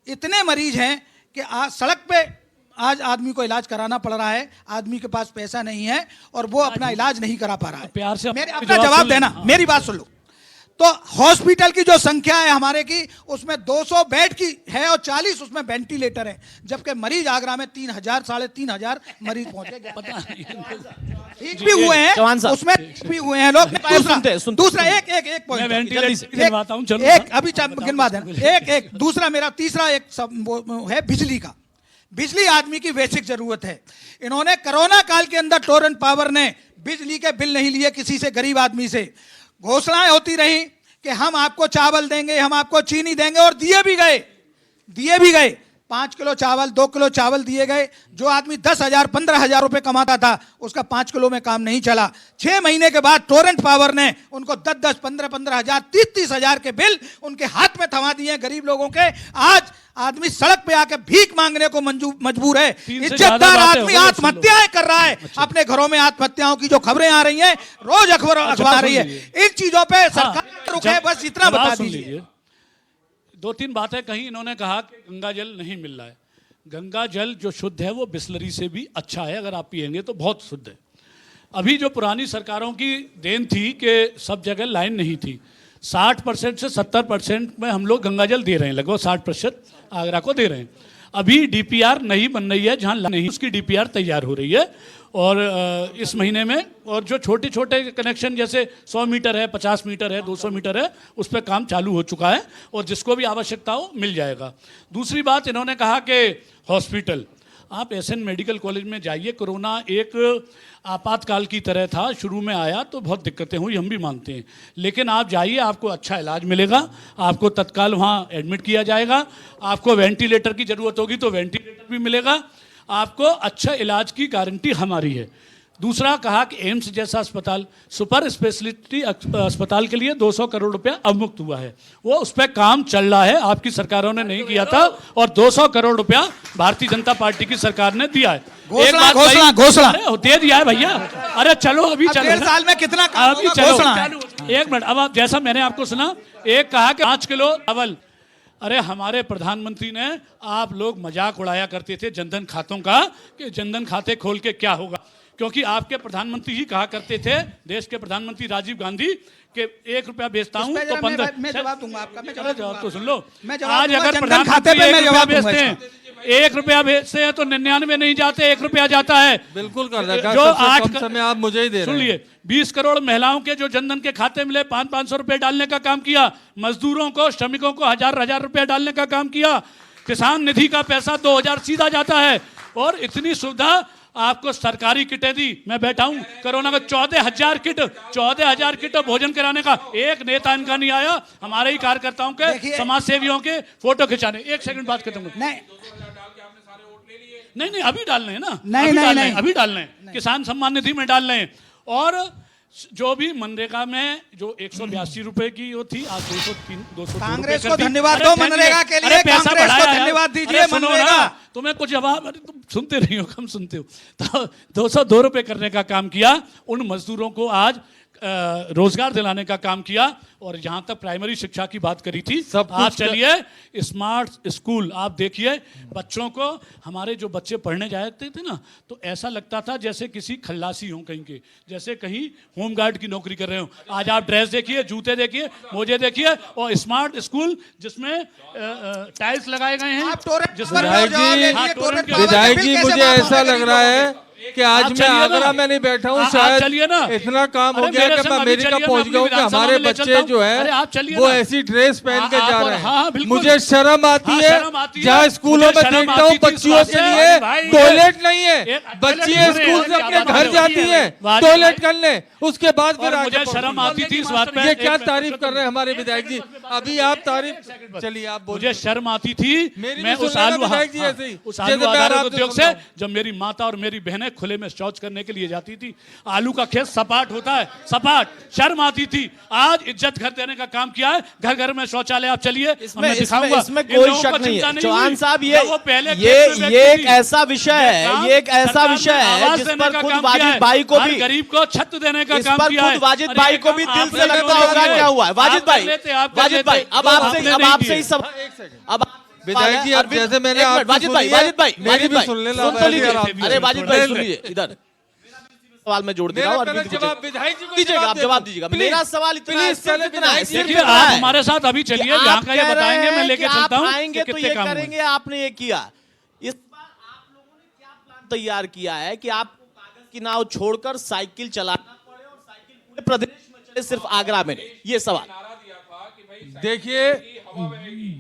इतने मरीज हैं कि सड़क पे आज आदमी को इलाज कराना पड़ रहा है, आदमी के पास पैसा नहीं है और वो अपना इलाज नहीं करा पा रहा है। प्यार से मेरे अपना अपना जवाब जवाब सुन देना, लीजिए। मेरी बात सुन लो। तो हॉस्पिटल की जो संख्या है हमारे की, उसमें 200 बेड की है और 40 उसमें वेंटिलेटर है, जबकि मरीज आगरा में 3,000 साढ़े 3,000 मरीज पहुंचे ठीक भी हुए हैं, चौहान साहब। उसमें ठीक भी हुए हैं लोग। सुनते- दूसरा एक मैं वेंटिलेटर से पॉइंट, गिनवाता हूं, चलो। एक अभी गिनवा देना, एक दूसरा मेरा तीसरा एक वो है बिजली का। बिजली आदमी की बेसिक जरूरत है। इन्होंने कोरोना काल के अंदर टोरेंट पावर ने बिजली के बिल नहीं लिए किसी से, गरीब आदमी से। घोषणाएं होती रही कि हम आपको चावल देंगे, हम आपको चीनी देंगे, और दिए भी गए। 5 किलो चावल, 2 किलो चावल दिए गए। जो आदमी 10,000 15,000 रुपए कमाता था उसका 5 किलो में काम नहीं चला। 6 महीने के बाद टोरेंट पावर ने उनको 10-10, 15-15,000, 30-30,000 के बिल उनके हाथ में थमा दिए गरीब लोगों के। आज आदमी सड़क पे आके भीख मांगने को मजबूर है। 3 से ज्यादा इज्जतदार बातें आदमी हो गई, आत्महत्याएं कर रहा है। अपने घरों में आत्महत्याओं की जो खबरें आ रही हैं, रोज अखबार आ रही है। इन चीजों पे सरकार रुके, बस इतना बता दीजिए। 2-3 बातें कही इन्होंने, कहा कि गंगा जल नहीं मिल रहा है। गंगा जल जो शुद्ध है वो बिस्लरी से भी अच्छा है, अगर आप पिएंगे तो बहुत शुद्ध है। अभी जो पुरानी सरकारों की देन थी कि सब जगह लाइन नहीं थी, 60% से 70% में हम लोग गंगा जल दे रहे हैं, लगभग 60% आगरा को दे रहे हैं। अभी डीपीआर नहीं बन रही है, जहाँ नहीं उसकी डीपीआर तैयार हो रही है, और इस महीने में, और जो छोटे छोटे कनेक्शन जैसे 100 मीटर है, 50 मीटर है, 200 मीटर है, उस पर काम चालू हो चुका है और जिसको भी आवश्यकता हो मिल जाएगा। दूसरी बात, इन्होंने कहा कि हॉस्पिटल, आप एसएन मेडिकल कॉलेज में जाइए। कोरोना एक आपातकाल की तरह था, शुरू में आया तो बहुत दिक्कतें हुई, हम भी मानते हैं, लेकिन आप जाइए, आपको अच्छा इलाज मिलेगा, आपको तत्काल वहाँ एडमिट किया जाएगा, आपको वेंटिलेटर की ज़रूरत होगी तो वेंटिलेटर भी मिलेगा, आपको अच्छा इलाज की गारंटी हमारी है। दूसरा कहा कि एम्स जैसा अस्पताल, सुपर स्पेशलिटी अस्पताल के लिए 200 करोड़ रुपया अवमुक्त हुआ है, वो उस पर काम चल रहा है, आपकी सरकारों ने नहीं किया था, और 200 करोड़ रुपया भारतीय जनता पार्टी की सरकार ने दिया है। घोषणा दे दिया है भैया। अरे चलो अभी चलो, 1.5 साल में कितना काम अभी होगा, चलो, घोषणा है। एक मिनट। अब जैसा मैंने आपको सुना, एक कहा कि 5 किलो चावल, अरे हमारे प्रधानमंत्री ने, आप लोग मजाक उड़ाया करते थे जनधन खातों का कि जनधन खाते खोल के क्या होगा, क्योंकि आपके प्रधानमंत्री ही कहा करते थे, देश के प्रधानमंत्री राजीव गांधी, कि 1 रुपया बेचता हूं तो 15। मैं जवाब दूंगा आपका, मैं जवाब तो सुन लो। आज अगर प्रधानमंत्री 1 रुपया बेचते हैं, 1 रुपया बेचते हैं तो 99 नहीं जाते, 1 रुपया जाता है। बिल्कुल कर रखा, जो सबसे 8 कम समय आप मुझे ही दे रहे हैं। सुन लिए, 20 करोड़ महिलाओं के जो जनधन के खाते मिले, 500 रुपए डालने का काम किया, मजदूरों को, श्रमिकों को 1000 रुपया डालने का काम किया, किसान निधि का पैसा 2000 सीधा जाता है, और इतनी सुविधा आपको सरकारी किटें दी। मैं बैठा हूं, कोरोना का 14,000 किट भोजन कराने का एक नेता इनका नहीं आया, हमारे ही कार्यकर्ताओं के, समाज सेवियों के फोटो खिंचाने। 1 सेकंड बात खत्म कर। नहीं, अभी डालने हैं ना, अभी डालने हैं, किसान सम्मान निधि में डाल रहे हैं, और जो भी मनरेगा में जो 182 रुपए की वो थी, आज 202 कांग्रेस को धन्यवाद दो, मनरेगा के लिए कांग्रेस को धन्यवाद दीजिए। मनरेगा, तुम्हें कुछ जवाब, अरे तुम सुनते नहीं हो, कम सुनते हो। तो 202 रुपए करने का काम किया, उन मजदूरों को आज रोजगार दिलाने का काम किया, और जहां तक प्राइमरी शिक्षा की बात करी थी, आप चलिए स्मार्ट स्कूल, आप देखिए बच्चों को, हमारे जो बच्चे पढ़ने जाते थे ना, तो ऐसा लगता था जैसे किसी खल्लासी हों कहीं के, जैसे कहीं होमगार्ड की नौकरी कर रहे हो। आज आप ड्रेस देखिए, जूते देखिए, मोजे देखिए, और स्मार्ट स्कूल जिसमें टाइल्स लगाए गए हैं, विधायक जी मुझे ऐसा लग रहा है कि आज मैं आगरा में नहीं बैठा हूँ, शायद इतना काम हो गया कि मैं अमेरिका पहुंच गया हूँ कि हमारे बच्चे जो है वो ऐसी ड्रेस पहन के जा रहे हैं। मुझे शर्म आती है, जहाँ स्कूलों में देखता हूँ बच्चियों के लिए टॉयलेट नहीं है, बच्चियाँ स्कूल से अपने घर जाती हैं टॉयलेट करने, उसके बाद फिर मुझे शर्म आती थी इस बात पे। ये क्या तारीफ कर रहे हैं हमारे विधायक जी, अभी आप तारीफ, चलिए आप बोलिए। मुझे शर्म आती थी, मैं उस आलू आधारित उद्योग से, जब मेरी माता और मेरी बहनें खुले में शौच करने के लिए जाती थी, आलू का खेत सपाट होता है, सपाट, शर्म आती थी। आज इज्जत घर देने का काम किया है, घर घर में शौचालय, आप चलिए, इसमें कोई शक नहीं है चौहान साहब, ये एक ऐसा विषय है, ये एक ऐसा विषय है जिस पर खुद वाजिद भाई को भी, गरीब को छत देने का काम किया है, वाजिद भाई को भी दिल से लगता होगा क्या हुआ है। वाजिद भाई अब आपसे ही सब, अब विधायक जी, अब जैसे मैंने वाजिद भाई सुन लीजिए, अरे वाजिद भाई सुन लीजिए, इधर सवाल में जोड़ दे रहा हूं, दीजिएगा, आप जवाब दीजिएगा। मेरा सवाल इतना है, देखिए आप हमारे साथ अभी चलिए, यहाँ का ये बताएंगे, मैं लेके चलता हूँ, आएंगे तो ये करेंगे, आपने ये किया। इस बार आप लोगों ने क्या प्लान तैयार किया है कि आपको कागज की नाव छोड़कर साइकिल चलाना पड़े, और साइकिल पूरे प्रदेश में चले, सिर्फ आगरा में नहीं? ये सवाल देखिए,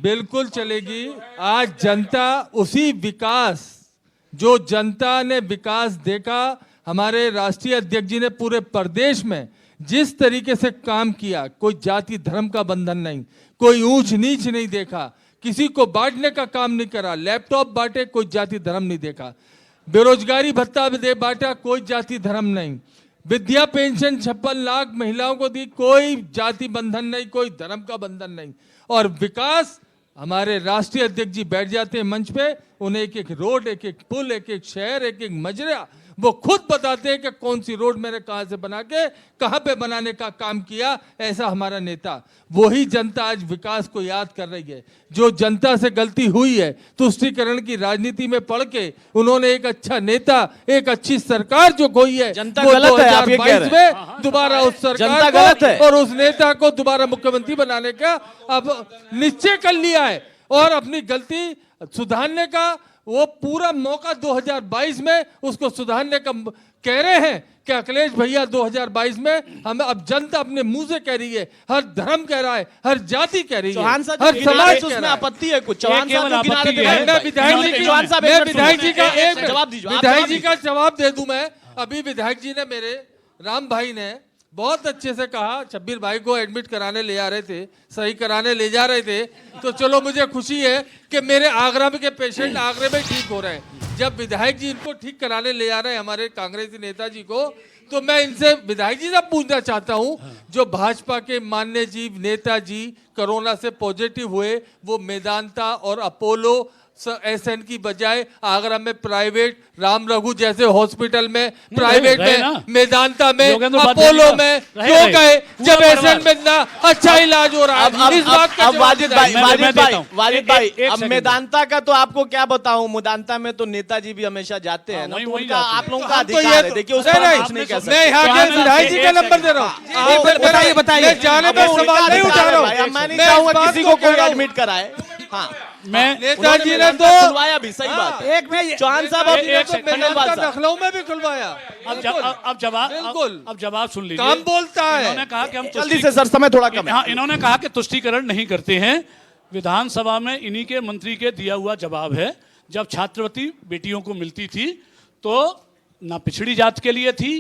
बिल्कुल चलेगी। आज जनता उसी विकास, जो जनता ने विकास देखा, हमारे राष्ट्रीय अध्यक्ष जी ने पूरे प्रदेश में जिस तरीके से काम किया, कोई जाति धर्म का बंधन नहीं, कोई ऊंच नीच नहीं देखा, किसी को बांटने का काम नहीं करा, लैपटॉप बांटे, कोई जाति धर्म नहीं देखा, बेरोजगारी भत्ता दे बांटा, कोई जाति धर्म नहीं, विद्या पेंशन 56 लाख महिलाओं को दी, कोई जाति बंधन नहीं, कोई धर्म का बंधन नहीं। और विकास, हमारे राष्ट्रीय अध्यक्ष जी बैठ जाते हैं मंच पे, उन्हें एक एक रोड, एक एक पुल, एक एक शहर, एक एक मजरा, वो खुद बताते हैं कि कौन सी रोड मैंने कहां से बना के कहां पे बनाने का काम किया। ऐसा हमारा नेता, वही जनता आज विकास को याद कर रही है। जो जनता से गलती हुई है, तुष्टीकरण की राजनीति में पड़ के उन्होंने एक अच्छा नेता, एक अच्छी सरकार जो खोई है, जनता गलत है, आप ये कह रहे हैं। में दोबारा उस सरकार को और उस नेता को दोबारा मुख्यमंत्री बनाने का अब निश्चय कर लिया है, और अपनी गलती सुधारने का वो पूरा मौका 2022 में उसको सुधारने का कह रहे हैं कि अखिलेश भैया 2022 में हमें अब जनता अपने मुंह से कह रही है, हर धर्म कह रहा है, हर जाति कह रही है, चौहान साहब हर जी, समाज कह उसमें रहा है। आपत्ति है कुछ? चौहान साहब को किनारे पे मैं विधायक जी का जवाब दीजिए, आप विधायक जवाब जी का जवाब दे दूं मैं। अभी विधायक जी ने, मेरे राम भाई ने बहुत अच्छे से कहा, शब्बीर भाई को एडमिट कराने ले जा रहे थे, सही कराने ले जा रहे थे, तो चलो मुझे खुशी है कि मेरे आगरा में के पेशेंट आगरे में ठीक हो रहे हैं। जब विधायक जी इनको ठीक कराने ले जा रहे हैं हमारे कांग्रेसी नेताजी को, तो मैं इनसे विधायक जी से पूछना चाहता हूं, जो भाजपा के मान्य जी नेताजी कोरोना से पॉजिटिव हुए, वो मेदांता और अपोलो एसएन की बजाय आगरा में प्राइवेट राम रघु जैसे हॉस्पिटल में, प्राइवेट में, मेदांता में, अपोलो में क्यों गए जब एसएन में इतना अच्छा इलाज हो रहा है? इस बात का वाजिद भाई, अब मेदांता का तो आपको क्या बताऊं, मेदांता में तो नेताजी भी हमेशा जाते हैं ना, तो उनका आप लोगों का अधिकार है। देखिए, उस पर आप कुछ नहीं कह सकते। मैं यहाँ के विधायक जी का नंबर दे रहा हूँ, बताइए। जाने में सवाल नहीं उठा रहा हूँ, मैं नहीं चाहूंगा किसी को कोई एडमिट कराए। हाँ, मैं नेताजी ने तो खुलवाया भी, सही बात है। एक में चौहान साहब लखनऊ में भी खुलवाया। अब जवाब सुन लीजिए। काम बोलता है। इन्होंने कहा कि हम जल्दी से सर, समय थोड़ा कम है। हाँ, इन्होंने कहा कि तुष्टीकरण नहीं करते हैं। विधानसभा में इन्हीं के मंत्री के दिया हुआ जवाब है। जब छात्रवृत्ति बेटियों को मिलती थी तो ना पिछड़ी जाति के लिए थी,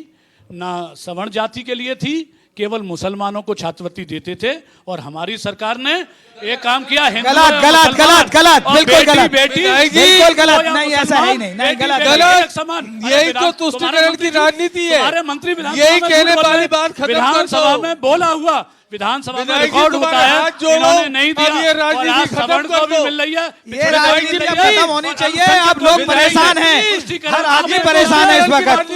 ना सवर्ण जाति के लिए थी, केवल मुसलमानों को छात्रवृत्ति देते थे। और हमारी सरकार ने एक काम किया, गलत बिल्कुल गलत, बिल्कुल गलत, नहीं ऐसा है ही नहीं, गलत। यही तो तुष्टीकरण की राजनीति है। हमारे मंत्री यही कहने वाली बात खत्म कर दो। विधानसभा में बोला हुआ, विधानसभा में रिकॉर्ड होता है, इन्होंने नहीं दिया। ये राजनीति सवर्ण को भी मिल रही है, ये राजनीति खत्म होनी चाहिए। अब लोग परेशान हैं, हर आदमी परेशान है इस वक्त।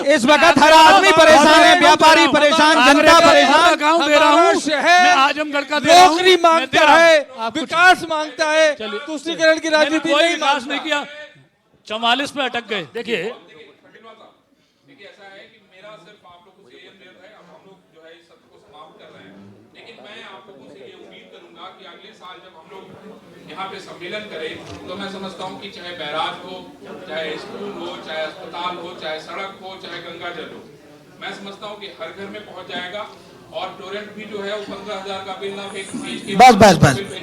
इस वक्त हर आदमी परेशान है, व्यापारी परेशान, जनता परेशान। गाँव दे रहा हूँ, मैं आजमगढ़ का दे रहा हूँ, नौकरी मांगता है, विकास मांगता है, तुष्टीकरण की राजनीति कोई नहीं विकास नहीं किया। 44 में अटक गए। देखिए, यहाँ पे सम्मेलन करें तो मैं समझता हूँ कि चाहे बैराज हो, चाहे स्कूल हो, चाहे अस्पताल हो, चाहे सड़क हो, चाहे गंगा जल हो, मैं समझता हूँ कि हर घर में पहुँच जाएगा। और टोरेंट भी जो है वो 15,000 का बिल ना भेज के बस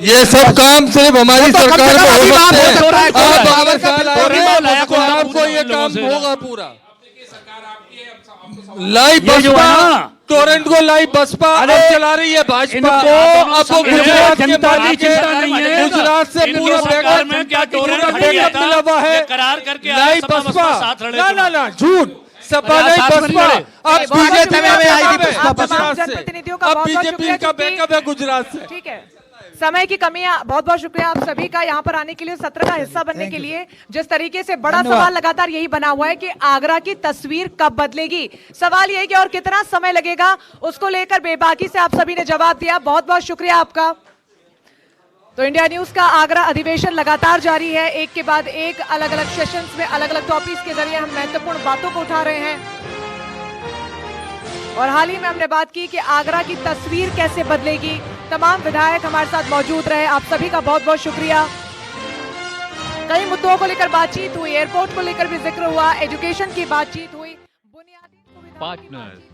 ये सब काम सिर्फ हमारी सरकार में हो सकते हैं। आप अगले साल आएंगे तो आपको ये काम होगा पूरा। लाइव बसपा, टोरेंट को लाइव बसपा अब चला रही है भाजपा। अब वो गुजरात के बाकी गुजरात से पूरा बैकअप मिला हुआ है। लाइव बसपा, ना झूठ, सपा नहीं बसपा। अब बीजेपी में आई थी बसपा, अब बीजेपी का बैकअप है गुजरात से। ठीक है, समय की कमी है। बहुत बहुत शुक्रिया आप सभी का यहाँ पर आने के लिए, सत्र का हिस्सा बनने के लिए। जिस तरीके से बड़ा सवाल लगातार यही बना हुआ है कि आगरा की तस्वीर कब बदलेगी, सवाल यही कि और कितना समय लगेगा, उसको लेकर बेबाकी से आप सभी ने जवाब दिया। बहुत बहुत शुक्रिया आपका। तो इंडिया न्यूज का आगरा अधिवेशन लगातार जारी है, एक के बाद एक अलग अलग सेशंस में अलग अलग टॉपिक्स के जरिए हम महत्वपूर्ण बातों को उठा रहे हैं। और हाल ही में हमने बात की कि आगरा की तस्वीर कैसे बदलेगी। तमाम विधायक हमारे साथ मौजूद रहे, आप सभी का बहुत बहुत शुक्रिया। कई मुद्दों को लेकर बातचीत हुई, एयरपोर्ट को लेकर भी जिक्र हुआ, एजुकेशन की बातचीत हुई, बुनियादी पार्टनर्स